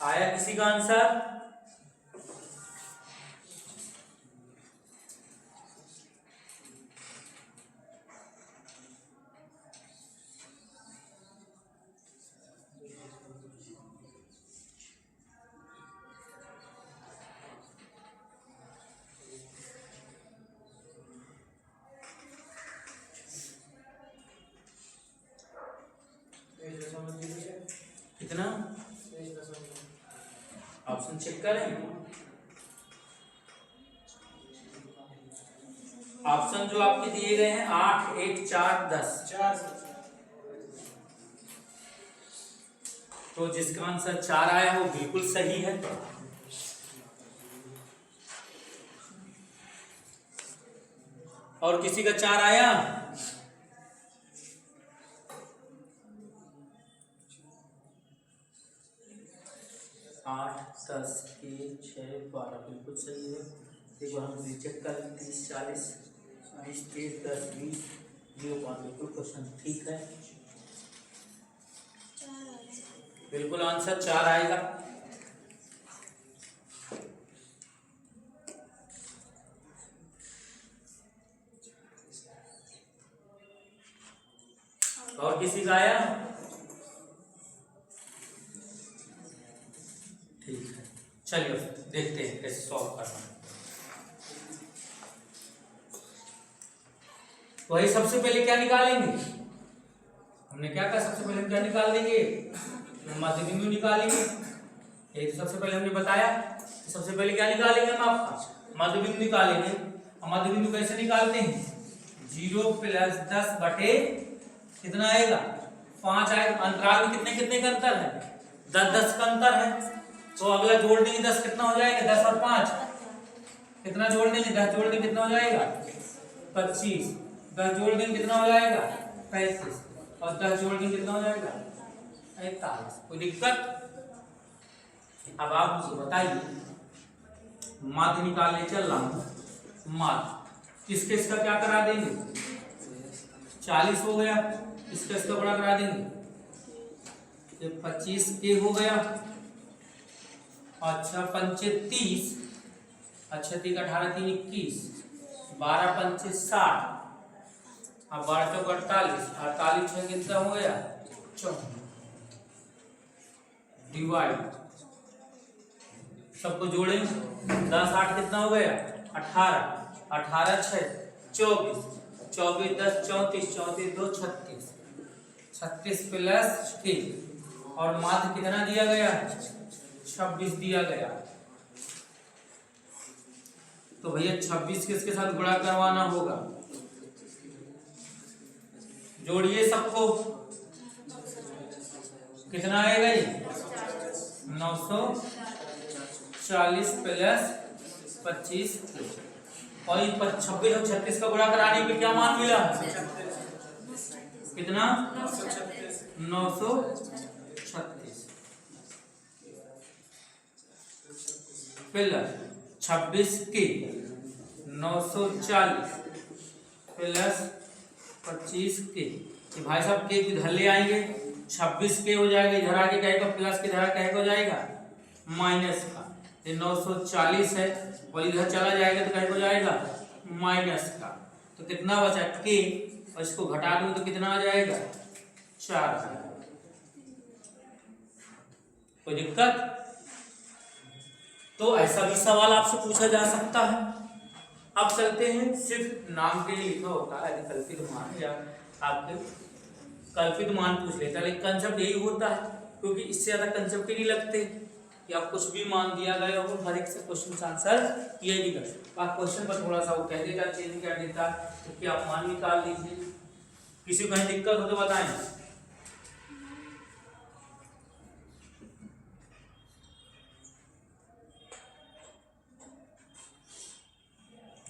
आया किसी का आंसर? कितना? ऑप्शन चेक करें। ऑप्शन जो आपके दिए गए हैं 8, 1, 4, 10। तो जिसका आंसर 4 आया वो बिल्कुल सही है। और किसी का 4 आया? 8, 10, 1, 6, 12 बिल्कुल सही है। एक बार हम रिचेक कर लें। 30, 40, 20, 30, 10, 20, 05 बिल्कुल क्वेश्चन ठीक है। बिल्कुल आंसर 4 आएगा। और किसी का आया? ठीक है, चलिए देखते हैं कैसे सॉल्व करना है। वही सबसे पहले क्या निकालेंगे? हमने क्या कहा? सबसे पहले हम क्या निकाल देंगे? मध्य बिंदु निकालेंगे। एक सबसे पहले हमने बताया सबसे पहले क्या निकालेंगे हम? आपका मध्य बिंदु निकालेंगे। मध्य बिंदु कैसे निकालते हैं? 0 + 10 बटे कितना आएगा? 5 आएगा। अंतराल में कितने कितने का अंतर है? 10, 10 का अंतर है। तो अगला जोड़ देंगे 10, कितना हो जाएगा? 10 और 5 कितना जोड़ देंगे? 10 जोड़ देंगे कितना हो जाएगा? 25। 10 जोड़ देंगे कितना हो जाएगा? 35। और 10 जोड़ देंगे कितना हो जाएगा? 41। कोई दिक्कत? अब आप मुझे बताइए, माध्य निकालने चल रहा हूं। माध्य इसके इसका क्या करा देंगे? 40 हो गया। इसका इसका बड़ा करा देंगे। ये 25 के हो गया। अच्छा 25 30। अच्छा 3 18 3 21। 12 5 60। अब 12 चौक 48। 48 में कितना हो गया? 54। डिवाइड सबको जोड़ें। 10 8 कितना हो गया? 18। 18 6 24। 24 10 34। 34 2 36। 36 + 6 और माध्य कितना दिया गया? 26 दिया गया। तो भैया 26 किसके साथ गुणा करवाना होगा? जोड़िए सबको। कितना आएगा ये? 940 + 25 और 26 और 36 का गुणा कराने पे क्या मान मिला? कितना? 936 प्लस 26 के 940 + 25 के। भाई साहब के इधर ले आएंगे। 26 के हो जाएगा, इधर आके क्या का प्लस के इधर क्या हो जाएगा? माइनस का। ये 940 है और इधर चला जाएगा तो क्या हो जाएगा? माइनस का। तो कितना बचा? के। और इसको घटा दूं तो कितना आ जाएगा? 4। कोई दिक्कत? तो ऐसा भी सवाल आपसे पूछा जा सकता है। अब चलते हैं, सिर्फ नाम के लिए लिखा होता है कल्पित मान या आपके कल्पित मान पूछ लेता है, लेकिन कंसेप्ट यही होता है क्योंकि इससे ज्यादा कंसेप्ट ही नहीं लगते कि आप कुछ भी मान दिया गया हो, हर एक से क्वेश्चन आंसर किया ही कर। आप क्वेश्चन पर थोड़ा सा वो कह देगा, चेंज कर देता तो क्या आप मान निकाल लीजिए। किसी को कहीं दिक्कत हो तो बताएं।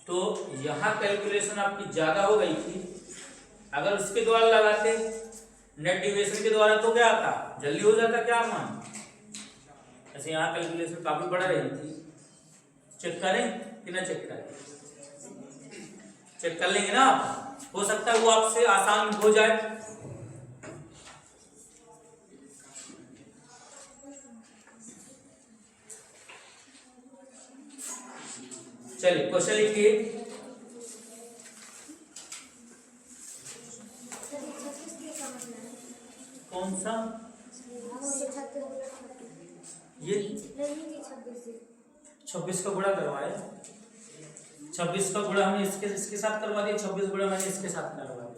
तो यहाँ कैलकुलेशन आपकी ज्यादा हो गई थी। अगर उसके द्वारा लगाते नेट डिविएशन के द्वारा तो क्या आता? जल्दी हो जाता क्या मान? ऐसे यहाँ कैलकुलेशन काफी बड़ा रही थी। चेक करें कि ना चेक करें? चेक कर लेंगे ना आप। हो सकता है वो आपसे आसान हो जाए। चलिए क्वेश्चन लिखिए। कौन सा ये 26 का गुणा करवाए, 26 का गुणा हमने इसके साथ करवा दिया, 26 गुणा मैंने इसके साथ करवा दिया।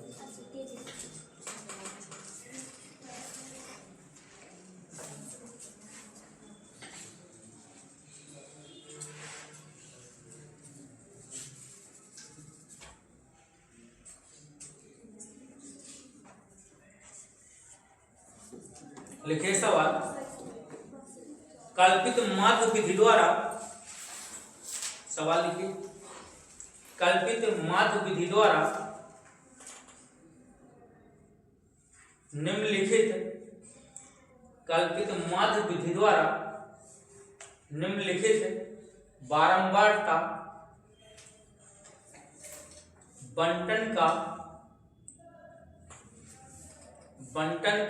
लिखे सवाल, कल्पित माध्य विधि द्वारा, सवाल लिखिए, कल्पित माध्य विधि द्वारा निम्नलिखित, कल्पित माध्य विधि द्वारा निम्नलिखित बारंबारता बंटन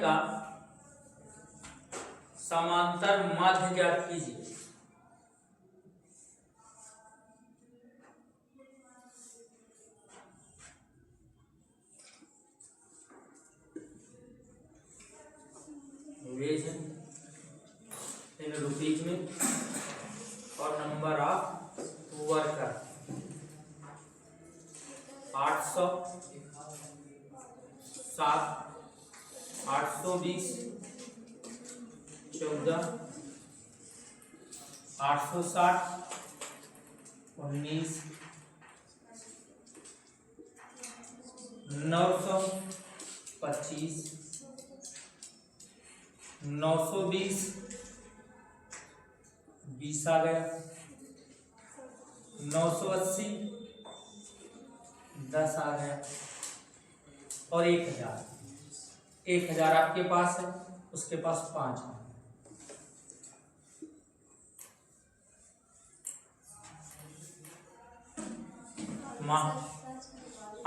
का समांतर माध्य ज्ञात कीजिए। वेज है इन रुपीज में और नंबर ऑफ वर्कर 800, 7, 820, 14, 860, 19, 925, 920, 20 आ गया, 980, 10 आ गया और 1000। 1000 आपके पास है, उसके पास 5 है। माँ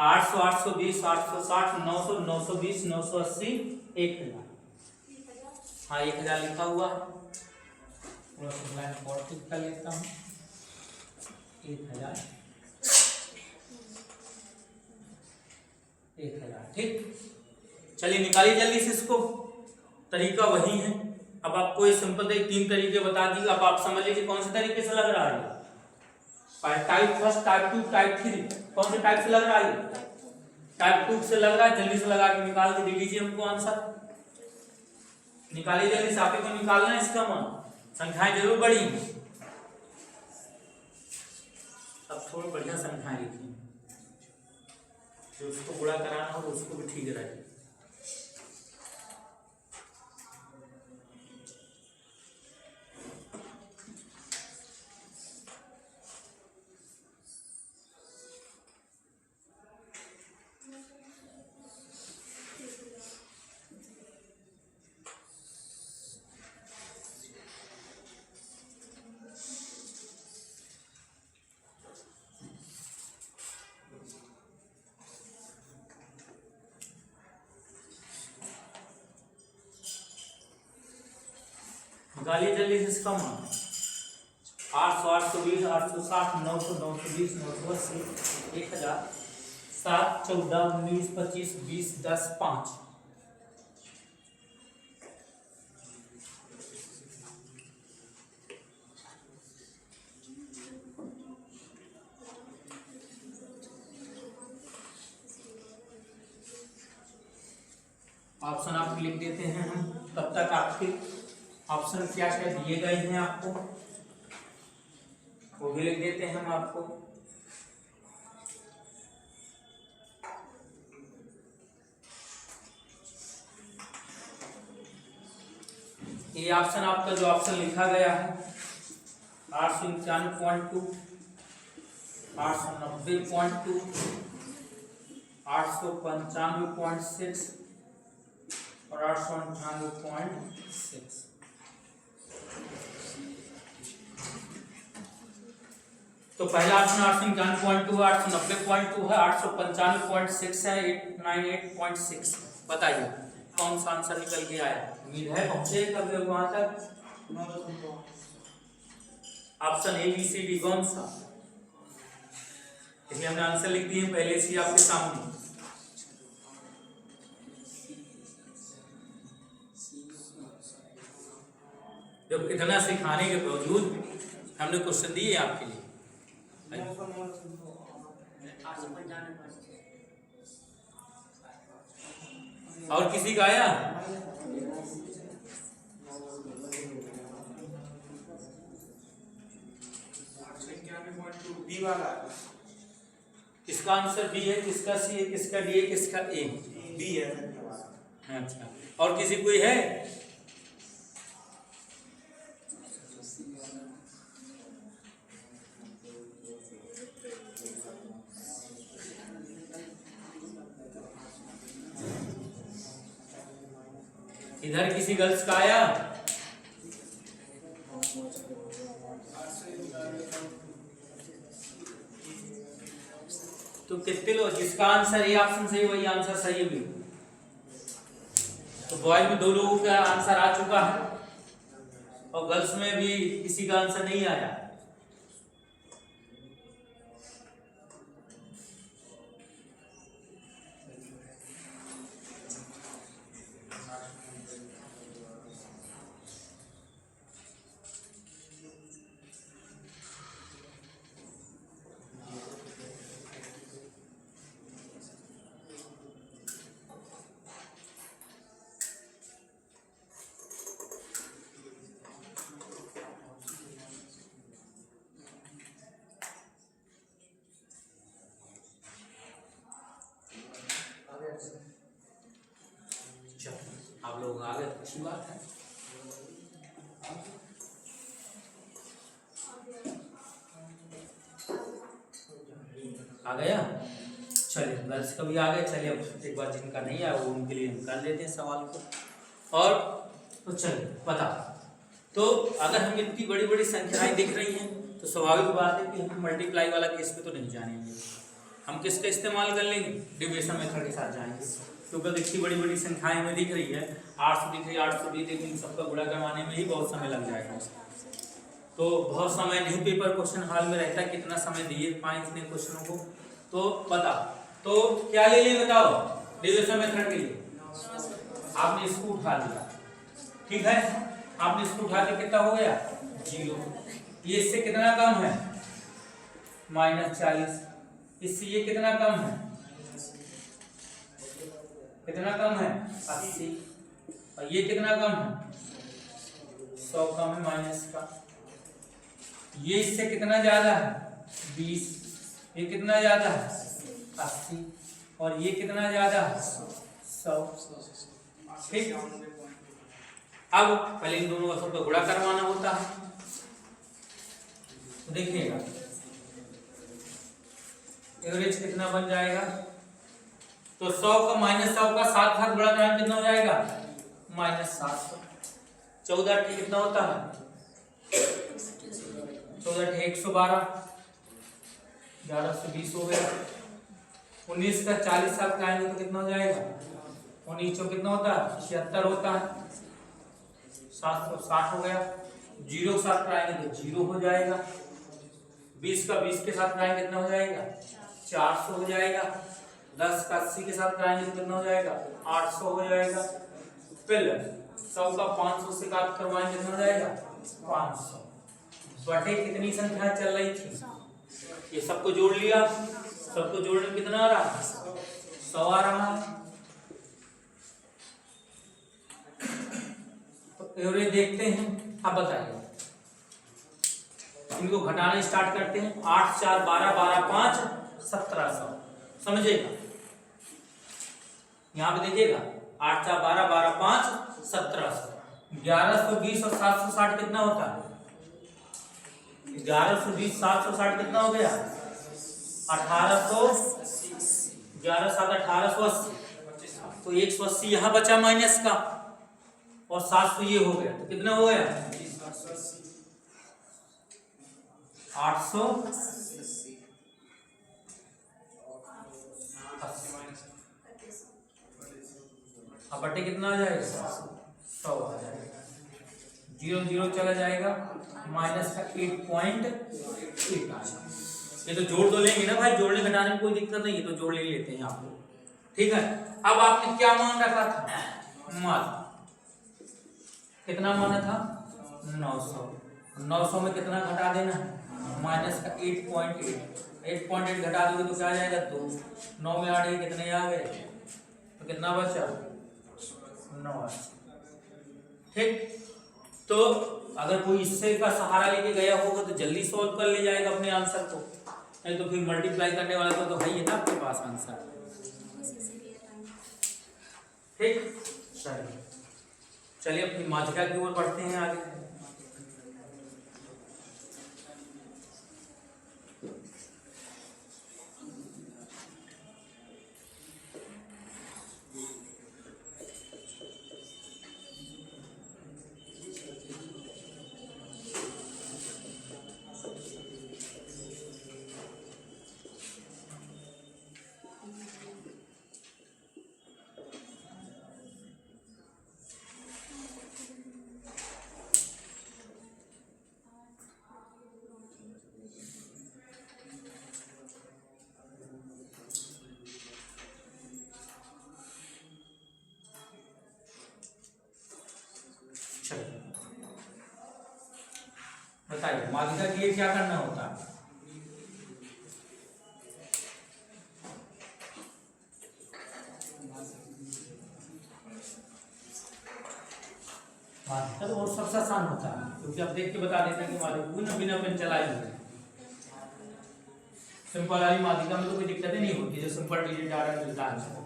800, 820, 860, 900, 920, 980, 1000। हाँ 1000 लिखा हुआ है, कर लेता हूँ 1000, 1000 ठीक। चलिए निकालिए जल्दी से इसको, तरीका वही है। अब आपको ये सिंपल 3 तरीके बता दिए, अब आप समझ लीजिए कौन से तरीके से लग रहा है। टाइप फर्स्ट, टाइप 2, टाइप 3, कौन से टाइप से लग रहा है? टाइप 2 से लग रहा है। जल्दी से लगा के निकाल के दे दीजिए हमको आंसर, निकालिए जल्दी से। आप ही को निकालना है इसका मान, संख्याएं जरूर बड़ी हैं। अब थोड़ी बढ़िया संख्याएं लिखिए, जो उसको गुणा कराना हो उसको भी ठीक रहे। निकालिए जल्दी से इसका मान। 800, 820, 860, 900, 920, 980, 1000, 7, 14, 19, 25, 20, 10, 5। ऑप्शन आप लिख देते हैं हम, तब तक आपके ऑप्शन क्या क्या दिए गए हैं आपको वो भी लिख देते हैं हम आपको। ये ऑप्शन आपका जो ऑप्शन लिखा गया है 891.2, 890.2, 895.6 और 898.6। तो पहला ऑप्शन 891.2 है, 890.2 है, 895.6 है, 898.6। बताइए कौन सा आंसर निकल के आया? उम्मीद है पहुंचे कब वहां तक। Option A B C D कौन सा? इसलिए हमने आंसर लिख दिए पहले से आपके सामने। जब इतना सिखाने के बावजूद हमने क्वेश्चन दिए आपके लिए। और किसी का आया? बी वाला किसका आंसर बी है, किसका सी है, किसका डी है, किसका ए? बी है। अच्छा, और किसी कोई है? इधर किसी गर्ल्स का आया? तो कितने लोग जिसका आंसर ए ऑप्शन सही वही आंसर सही भी। तो बॉयज में 2 लोगों का आंसर आ चुका है और गर्ल्स में भी किसी का आंसर नहीं आया। आप लोग आ गए, अच्छी बात है। आ गया, चलिए गर्ल्स का भी आ गया। चलिए अब एक बार जिनका नहीं आया वो उनके लिए हम कर लेते हैं सवाल को। और तो चलिए बता, तो अगर हम इतनी बड़ी बड़ी संख्याएं दिख रही हैं तो स्वाभाविक बात है कि हम मल्टीप्लाई वाला केस पे तो नहीं जानेंगे, हम किसका इस्तेमाल कर लेंगे? डिविजन मेथड के साथ जाएंगे। क्योंकि इतनी बड़ी बड़ी संख्याएं हमें दिख रही है, 800 दिख रही है, 800 दिख रही है, इन सबका गुणा करवाने में ही बहुत समय लग जाएगा। तो बहुत समय नहीं पेपर क्वेश्चन हॉल में रहता, कितना समय दिए पाए इतने क्वेश्चनों को, तो बता तो क्या ले लें बताओ डिविजन मेथड के लिए? आपने इसको उठा लिया, ठीक है, आपने इसको उठा के कितना हो गया 0। ये इससे कितना कम है -40, इससे ये कितना कम है, कितना कम है 80, और ये कितना कम है 100 कम है माइनस का। ये इससे कितना ज्यादा है 20, ये कितना ज्यादा है 80, और ये कितना ज्यादा है 100। ठीक, अब पहले इन दोनों का सबका गुणा करवाना होता है। तो देखिएगा एवरेज कितना बन जाएगा, तो 100 का -100 का 7 घात गुणा करना कितना हो जाएगा -700। 14 टी कितना होता है 14 टी 112, 1120 हो गया। 19 का 40 साथ लाएंगे तो कितना हो जाएगा 19 कितना होता है 76 होता है, 760 हो गया। 0 के साथ लाएंगे तो 0 हो जाएगा। 20 का 20 के साथ लाएंगे कितना हो जाएगा 400 हो जाएगा। 10 का 80 के साथ लाएंगे तो कितना हो जाएगा 800 हो जाएगा। फिर 100 का 500 से काट करवाएंगे कितना हो जाएगा 500 बटे कितनी संख्या चल रही थी, ये सबको जोड़ लिया, सबको जोड़ने में कितना आ रहा है 100 आ रहा है। तो एवरेज देखते हैं, अब बताइए इनको घटाना स्टार्ट करते हैं। 8 4 12 12 5 1700, समझेगा यहाँ पे देखिएगा 8 4 12 12 5 1700। 1120 और 760 कितना होता है 1120 760 कितना हो गया 1800, 11 7 1880, तो 180 यहाँ बचा माइनस का और 700 ये हो गया, तो कितना हो गया 880। अब बटे कितना आ जाएगा 100 आ जाएगा। 0 0 चला जाएगा, माइनस का 8.8 आ जाएगा। ये तो जोड़ तो लेंगे ना भाई, जोड़ने घटाने में कोई दिक्कत नहीं है, तो जोड़ ले लेते हैं आप लोग, ठीक है। अब आपने क्या मान रखा था, मान कितना माना था 900, 900 में कितना घटा देना है माइनस का 8.8 घटा दोगे तो क्या आ जाएगा 2, 9 में 8 कितने आ गए, तो कितना बचा 9, ठीक। तो अगर कोई इससे का सहारा लेके गया होगा तो जल्दी सॉल्व कर ले जाएगा अपने आंसर को, नहीं तो फिर मल्टीप्लाई करने वाला तो है ही ना आपके पास आंसर, ठीक। चलिए अपनी माध्यिका की ओर बढ़ते हैं आगे। बताइए माध्यिका के लिए क्या करना होता है, माध्यिका तो और सबसे आसान होता है, क्योंकि आप देख के बता देते हैं कि माध्यिका बिना पेन चलाए हुए सिंपल वाली माध्यिका में तो कोई दिक्कतें नहीं होती, जो सिंपल डिजिट आर्डर मिलता है।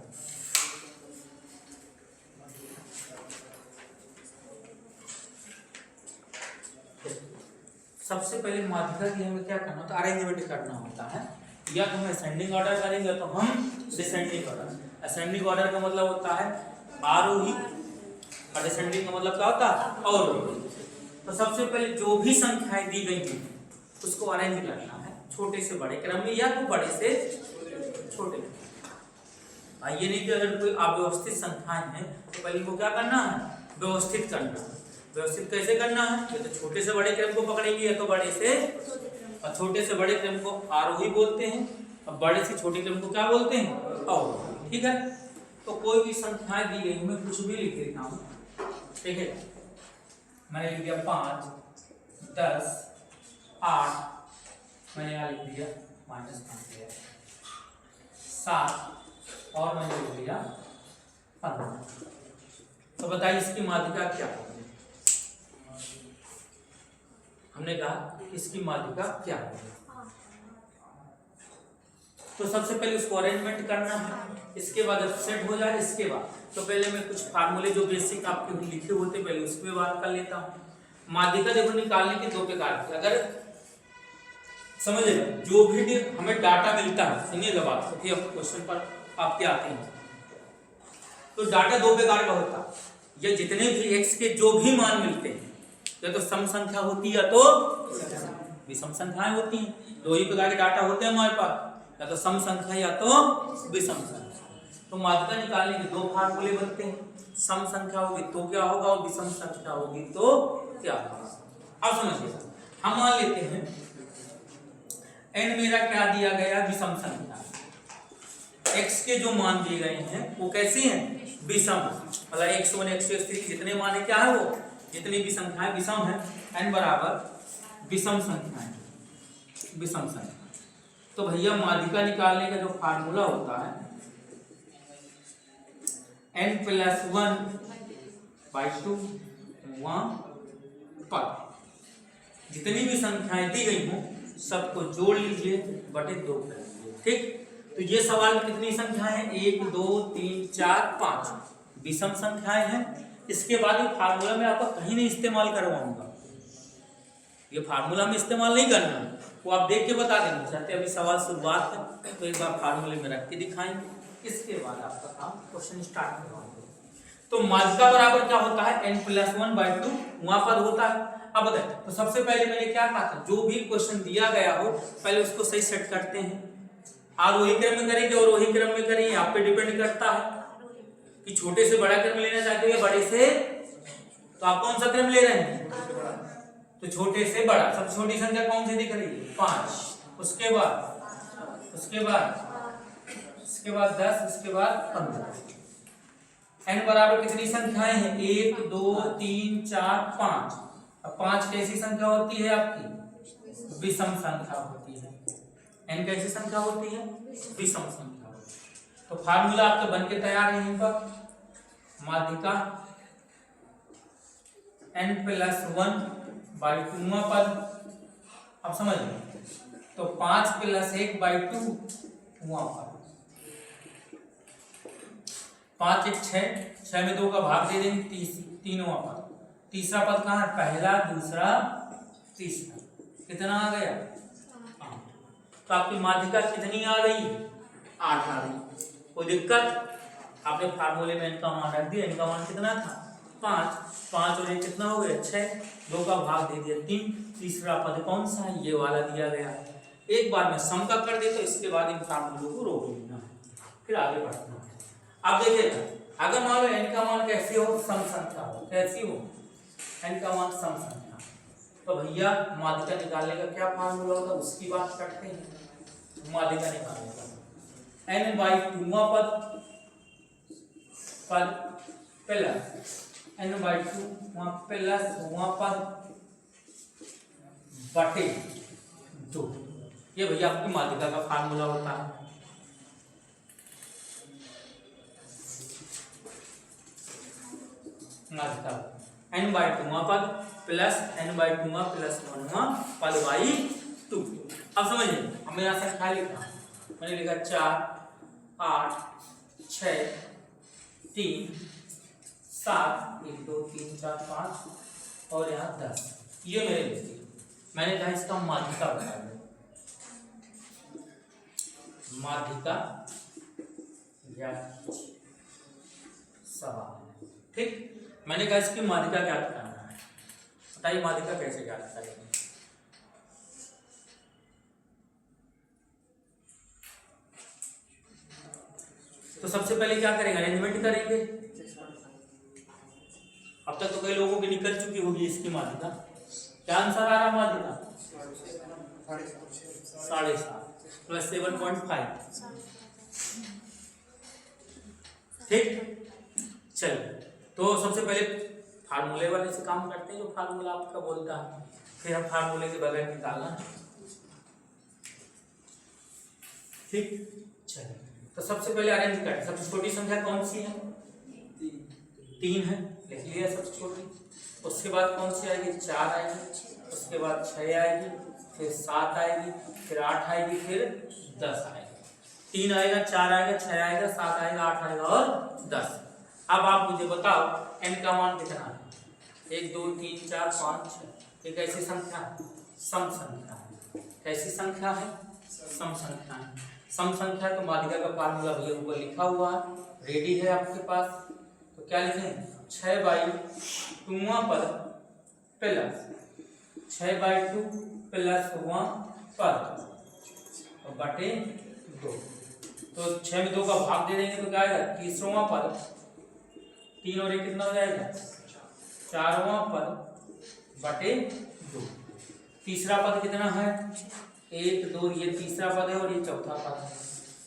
सबसे पहले माध्यिका की हमें क्या करना होता है, अरेंजमेंट करना होता है, या तो हम असेंडिंग ऑर्डर करेंगे तो हम डिसेंडिंग ऑर्डर। असेंडिंग ऑर्डर का मतलब होता है आरोही और डिसेंडिंग का मतलब क्या होता है अवरोही। तो सबसे पहले जो भी संख्याएं दी गई हैं उसको अरेंज करना है छोटे से बड़े क्रम में या तो बड़े से छोटे। ये नहीं कि अगर कोई अव्यवस्थित संख्याएं हैं तो पहले को क्या करना है व्यवस्थित करना है। व्यवस्थित कैसे करना है, या तो छोटे से बड़े क्रम को पकड़ेंगे या तो बड़े से, और छोटे से बड़े क्रम को आरोही बोलते हैं और बड़े से छोटे क्रम को क्या बोलते हैं अवरोही, ठीक है। तो कोई भी संख्याएं दी गई मैं कुछ भी लिख देता हूँ, ठीक है। मैंने लिख दिया 5, 10, 8, मैंने यहाँ लिख दिया -5, 7 और मैंने लिख दिया 15। तो बताइए इसकी माध्यिका क्या होगी, हमने कहा इसकी माध्यिका क्या होगी। तो सबसे पहले उसको अरेंजमेंट करना है, इसके बाद जब सेट हो जाए इसके बाद तो पहले मैं कुछ फार्मूले जो बेसिक आपके लिखे होते पहले उस पर बात कर लेता हूँ। माध्यिका देखो निकालने के दो प्रकार के, अगर समझिएगा जो भी हमें डाटा मिलता है, सुनिएगा बात क्वेश्चन पर आपके आते हैं, तो डाटा दो प्रकार का होता है, या जितने भी x के जो भी मान मिलते हैं या तो सम संख्या होती है या तो विषम संख्याएं होती हैं। दो ही प्रकार के डाटा होते हैं हमारे पास, या तो सम संख्या या तो विषम संख्या। तो माध्यिका निकालने के दो फार्मूले बनते हैं, सम संख्या होगी तो क्या होगा और विषम संख्या होगी तो क्या होगा। अब समझिए हम मान लेते हैं n मेरा क्या दिया गया विषम संख्या, x के जो मान दिए गए हैं वो कैसे हैं विषम, मतलब x1 x2 जितने मान है क्या है वो जितनी भी संख्याएं विषम है, n बराबर विषम संख्याएं, विषम संख्या। तो भैया माध्यिका निकालने का जो फार्मूला होता है n+1/2 वहां पर जितनी भी संख्याएं दी गई हों सबको जोड़ लीजिए बटे 2 कर लीजिए, ठीक। तो ये सवाल में कितनी संख्याएं हैं 1 2 3 4 5 विषम संख्याएं हैं। इसके बाद ये फार्मूला में आपका कहीं नहीं इस्तेमाल करवाऊंगा, ये फार्मूला में इस्तेमाल नहीं करना है, वो आप देख के बता देंगे चाहते अभी सवाल शुरुआत है तो एक बार फार्मूले में रख के दिखाएंगे, इसके बाद आपका काम क्वेश्चन स्टार्ट करवाएंगे। तो माध्यिका बराबर क्या होता है n+1/2 वहां पर होता है। अब बताए तो सबसे पहले मैंने क्या कहा था, जो भी क्वेश्चन दिया गया हो पहले उसको सही सेट करते हैं, आरोही क्रम में करेंगे और वही क्रम में करेंगे, आप पे डिपेंड करता है कि छोटे से बड़ा क्रम लेना चाहते हो या बड़े से, तो आप कौन सा क्रम ले रहे हैं, तो छोटे से बड़ा। सबसे छोटी संख्या कौन सी दिख रही है 5, उसके बाद 10, उसके बाद 15। n बराबर कितनी संख्याएं हैं? 1 2 3 4 5। अब 5 कैसी संख्या होती है आपकी? विषम संख्या होती है। n कैसी संख्या होती है? विषम संख्या होती है। तो फार्मूला आपके बन के तैयार है। यहीं पर माध्यिका n+1/2वां पद। अब समझ लो, तो 5 + 1/2वां पद। 5 1 6, 6 में 2 का भाग दे देंगे, 3वां पद। तीसरा पद कहाँ है? पहला, दूसरा, तीसरा। कितना आ गया? 8। तो आपकी माध्यिका कितनी आ गई? 8 आ गई। कोई दिक्कत? आपने फार्मूले में इनका मान रख दिया। इनका मान कितना था? 5। 5 और 1 कितना हो गया? 6। 2 का भाग दे दिया 3। तीसरा पद कौन सा है? ये वाला दिया गया। एक बार में सम का कर दे तो इसके बाद इन फार्मूलों को रोक लेना है, फिर आगे बढ़ना है। अब देखिएगा, अगर मान लो n का मान कैसी हो? सम संख्या हो। कैसी हो? n का मान सम संख्या। तो भैया माध्यिका निकालने का क्या फार्मूला होगा उसकी बात करते हैं। माध्यिका निकालने का n/2वां पद प्लस n/2वां प्लसवां पद बटे 2। ये भैया आपकी माध्यिका का फार्मूला होता है। माध्यिका n/2वां पद प्लस n/2वां प्लस 1वां पद बाई 2। अब समझिए, हमने यहाँ संख्या लिखा, मैंने लिखा 4 8 6 3 7 1 2 3 4 5 और यहाँ 10। ये मेरे लिखी, मैंने कहा इसका माध्यिका बता दो। माध्यिका या सवाल, ठीक। मैंने कहा इसकी माध्यिका ज्ञात करना है। बताइए माध्यिका कैसे ज्ञात करेंगे? तो सबसे पहले क्या करेंगे? अरेंजमेंट करेंगे। अब तक तो कई लोगों की निकल चुकी होगी इसकी माध्यिका। क्या आंसर आ रहा माध्यिका? 7.5 प्लस 7.5। ठीक, चलिए। तो सबसे पहले फार्मूले वाले से काम करते हैं, जो फार्मूला आपका बोलता है, फिर हम फार्मूले के बगैर निकालना है। ठीक, चलिए। तो सबसे पहले अरेंज करें। सबसे छोटी संख्या कौन सी है? 3 है, लिख लिया सबसे छोटी। उसके बाद कौन सी आएगी? 4 आएगी। उसके बाद 6 आएगी, फिर 7 आएगी, फिर 8 आएगी, फिर 10 आएगी। 3 आएगा, 4 आएगा, 6 आएगा, 7 आएगा, 8 आएगा और 10। अब आप मुझे बताओ n का मान कितना है? 1 2 3 4 5 6। एक ऐसी संख्या है, सम संख्या है। कैसी संख्या है? सम संख्या है। सम संख्या का माध्यिका का फार्मूला भैया ऊपर लिखा हुआ है, रेडी है आपके पास। तो क्या लिखें? 6/2वां पद प्लस 6/2 प्लसवां पद बटे 2। तो 6 में 2 का भाग दे देंगे तो क्या आएगा? तीसरवां पद। 3 और 1 कितना हो जाएगा? 4वां पद बटे 2। तीसरा पद कितना है? 1 2, ये तीसरा पद है और ये चौथा पद है।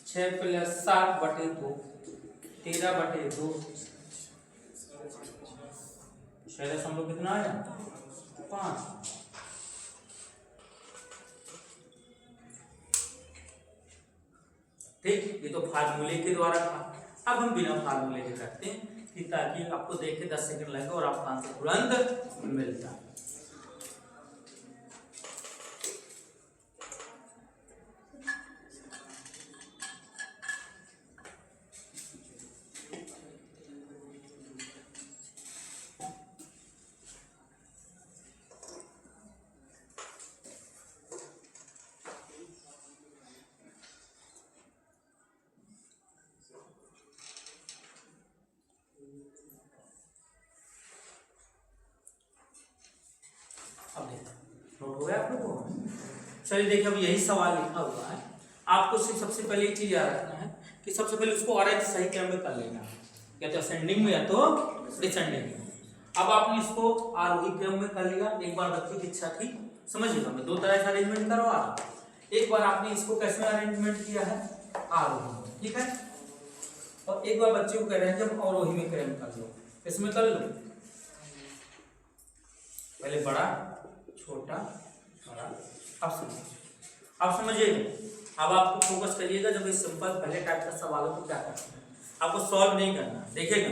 6 + 7 बटे 2 13 बटे 2। 6 कितना आया? 5। ठीक, ये तो फार्मूले के द्वारा था। अब हम बिना फार्मूले के करते हैं, कि ताकि आपको देख के 10 सेकंड लगे और आपका आंसर तुरंत मिल जाए। अब देखो, नोट हो गया आप लोगों को? चलिए देखिए, अब यही सवाल लिखा हुआ है। आपको सिर्फ सबसे पहले एक चीज याद रखना है कि सबसे पहले उसको अरेंज सही क्रम में कर लेना है, या तो असेंडिंग में या तो डिसेंडिंग में। अब आपने इसको आरोही क्रम में कर लिया। एक बार बच्चे की इच्छा थी, समझिएगा, मैं 2 तरह से अरेंजमेंट करवा रहा हूं। एक बार आपने इसको कैसे अरेंजमेंट किया है, आरोही, ठीक है। और एक बार बच्चे को कह रहे हैं जब अवरोही में क्रम कर लो, इसमें कर लो, पहले बड़ा छोटा बड़ा। अब समझिए, अब आपको फोकस करिएगा जब इस सिंपल पहले टाइप का सवालों को क्या करना है, आपको सॉल्व नहीं करना। देखिएगा,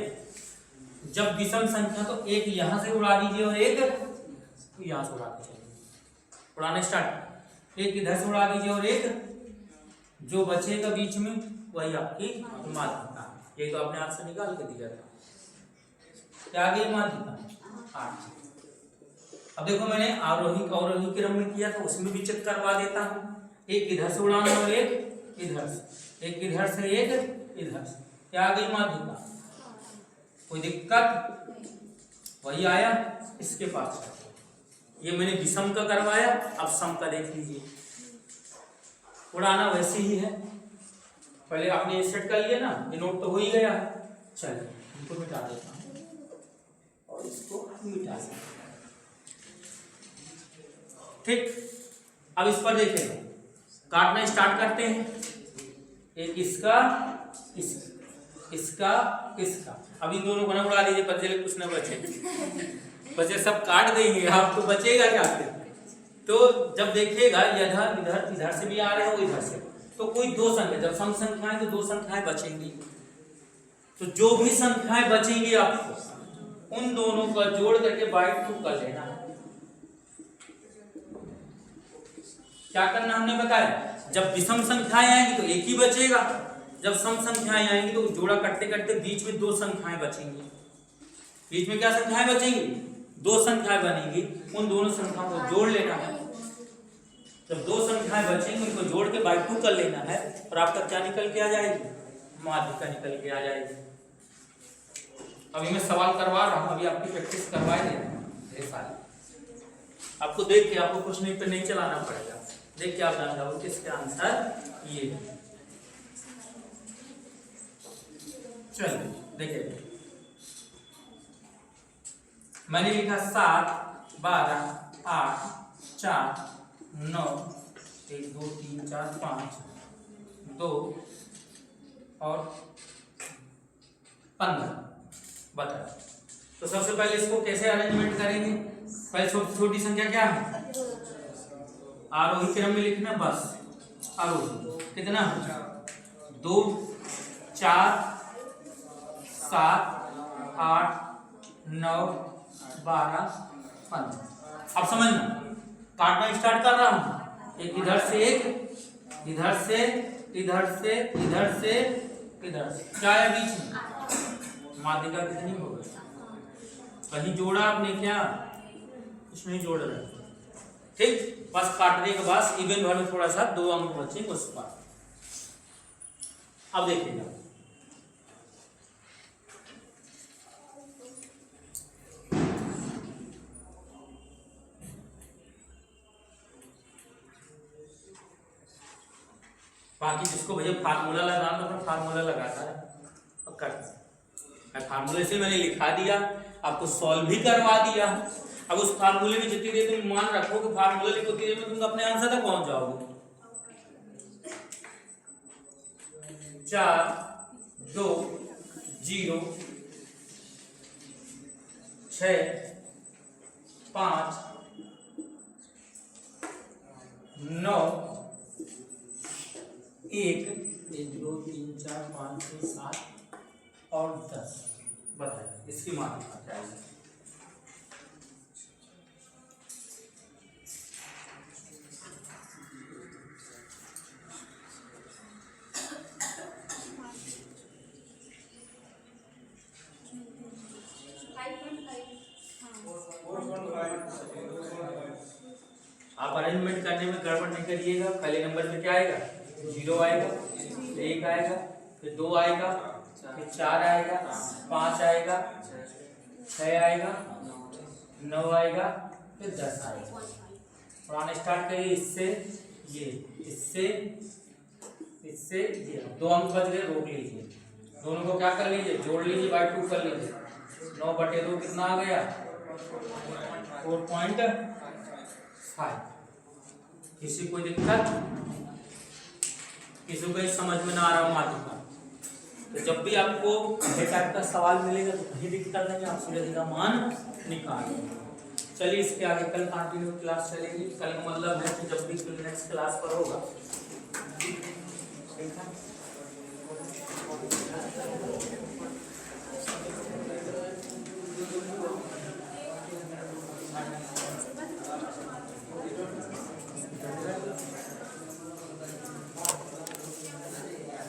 जब विषम संख्या तो एक यहां से उड़ा दीजिए और एक यहां से उड़ा दीजिए, उड़ाने स्टार्ट, एक इधर से उड़ा दीजिए और एक जो बचेगा बीच में वही आपकी माध्यिका। ये तो आपने हाथ से निकाल के दिया था, क्या आ गई माध्यिका 8। अब देखो मैंने आरोही अवरोही क्रम में किया था, उसमें भी चेक करवा देता हूँ। एक इधर से उड़ाना और एक इधर से, एक इधर से एक इधर से, क्या आ गई माध्यिका, कोई दिक्कत, वही आया इसके पास। ये मैंने विषम का करवाया, अब सम का देख लीजिए, उड़ाना वैसे ही है। पहले आपने ये सेट कर लिया ना, ये नोट तो हो ही गया है। चलिए इनको मिटा देता हूँ और इसको मिटा देता हूँ, ठीक। अब इस पर देखिएगा, काटना स्टार्ट करते हैं, एक इसका इसका इसका। अब इन दोनों को ना उड़ा दीजिए, बच्चे कुछ ना बचे, बच्चे सब काट देंगे, आपको बचेगा क्या फिर। तो जब देखिएगा इधर इधर इधर से भी आ रहे हो इधर से, तो कोई दो संख्या, जब सम संख्याएं तो दो संख्याएं बचेंगी, तो जो भी संख्याएं बचेंगी आपको उन दोनों का जोड़ करके बाय 2 कर लेना है। क्या करना हमने बताया, जब विषम संख्याएं आएंगी तो एक ही बचेगा, जब सम संख्याएं आएंगी तो जोड़ा करते करते बीच में दो संख्याएं बचेंगी। बीच में क्या संख्याएं बचेंगी, दो संख्याएं बनेंगी, उन दोनों संख्याओं को जोड़ लेना है। जब दो संख्याएं बचेंगी उनको जोड़ के बाय 2 कर लेना है, और आपका क्या निकल के आ जाएगी, माध्यिका निकल के आ जाएगी। अभी मैं सवाल करवा रहा हूं, अभी आपकी प्रैक्टिस करवाए ढेर सारी, आपको देख के आपको कुछ नहीं पे नहीं चलाना पड़ेगा, देख के आप जान जाओगे इसका आंसर ये है। चलिए देखिए, मैंने लिखा 7 12 8 4 9 1 2 3 4 5 2 और 15 बता। तो सबसे पहले इसको कैसे अरेंजमेंट करेंगे, पहले छोटी संख्या क्या है, आरोही क्रम में लिखना, बस आरोही कितना, 2 4 7 8 9 12 15। अब समझना, काटना स्टार्ट कर रहा हूं, एक इधर से एक इधर से इधर से इधर से इधर से, क्या है बीच में, माध्यिका कितनी हो गई, कहीं जोड़ा आपने क्या, कुछ नहीं जोड़ रहे, ठीक। बस काटने के बाद इवन वैल्यू थोड़ा सा 2 अंक बचे उस पर। अब देखिएगा, बाकी जिसको भैया फार्मूला लगाना तो अपना फार्मूला लगाता है और करता है। फार्मूले से मैंने लिखा दिया, आपको सॉल्व भी करवा दिया। अब उस फार्मूले में जितनी देर तुम मान रखो कि फार्मूला लिखो, उतनी देर में तुम अपने आंसर तक पहुंच जाओगे। 4 2 0 6 5 9 1 1 2 3 4 5 6 7 और 10। बताइए इसकी मात्रा क्या है। आप अरेंजमेंट करने में गड़बड़ नहीं करिएगा। पहले नंबर में क्या आएगा, 0 आएगा, 1 आएगा, फिर 2 आएगा, फिर 4 आएगा, 5 आएगा, 6 आएगा, 9 आएगा, फिर 10 आएगा। पढ़ाना स्टार्ट करिए इससे ये, इससे इससे ये। 2 अंक बच गए, रोक लीजिए, दोनों को क्या कर लीजिए, जोड़ लीजिए, बाय 2 कर लीजिए। 9/2 कितना आ गया, 4.5। किसी कोई दिक्कत किसी को ये समझ में ना आ रहा हो माध्यिका, तो जब भी आपको ये टाइप का सवाल मिलेगा तो कहीं दिक्कत नहीं, आप सीधे का मान निकाल। चलिए इसके आगे कल कंटिन्यू क्लास चलेगी। कल का मतलब है कि जब भी नेक्स्ट क्लास पर होगा, ठीक है।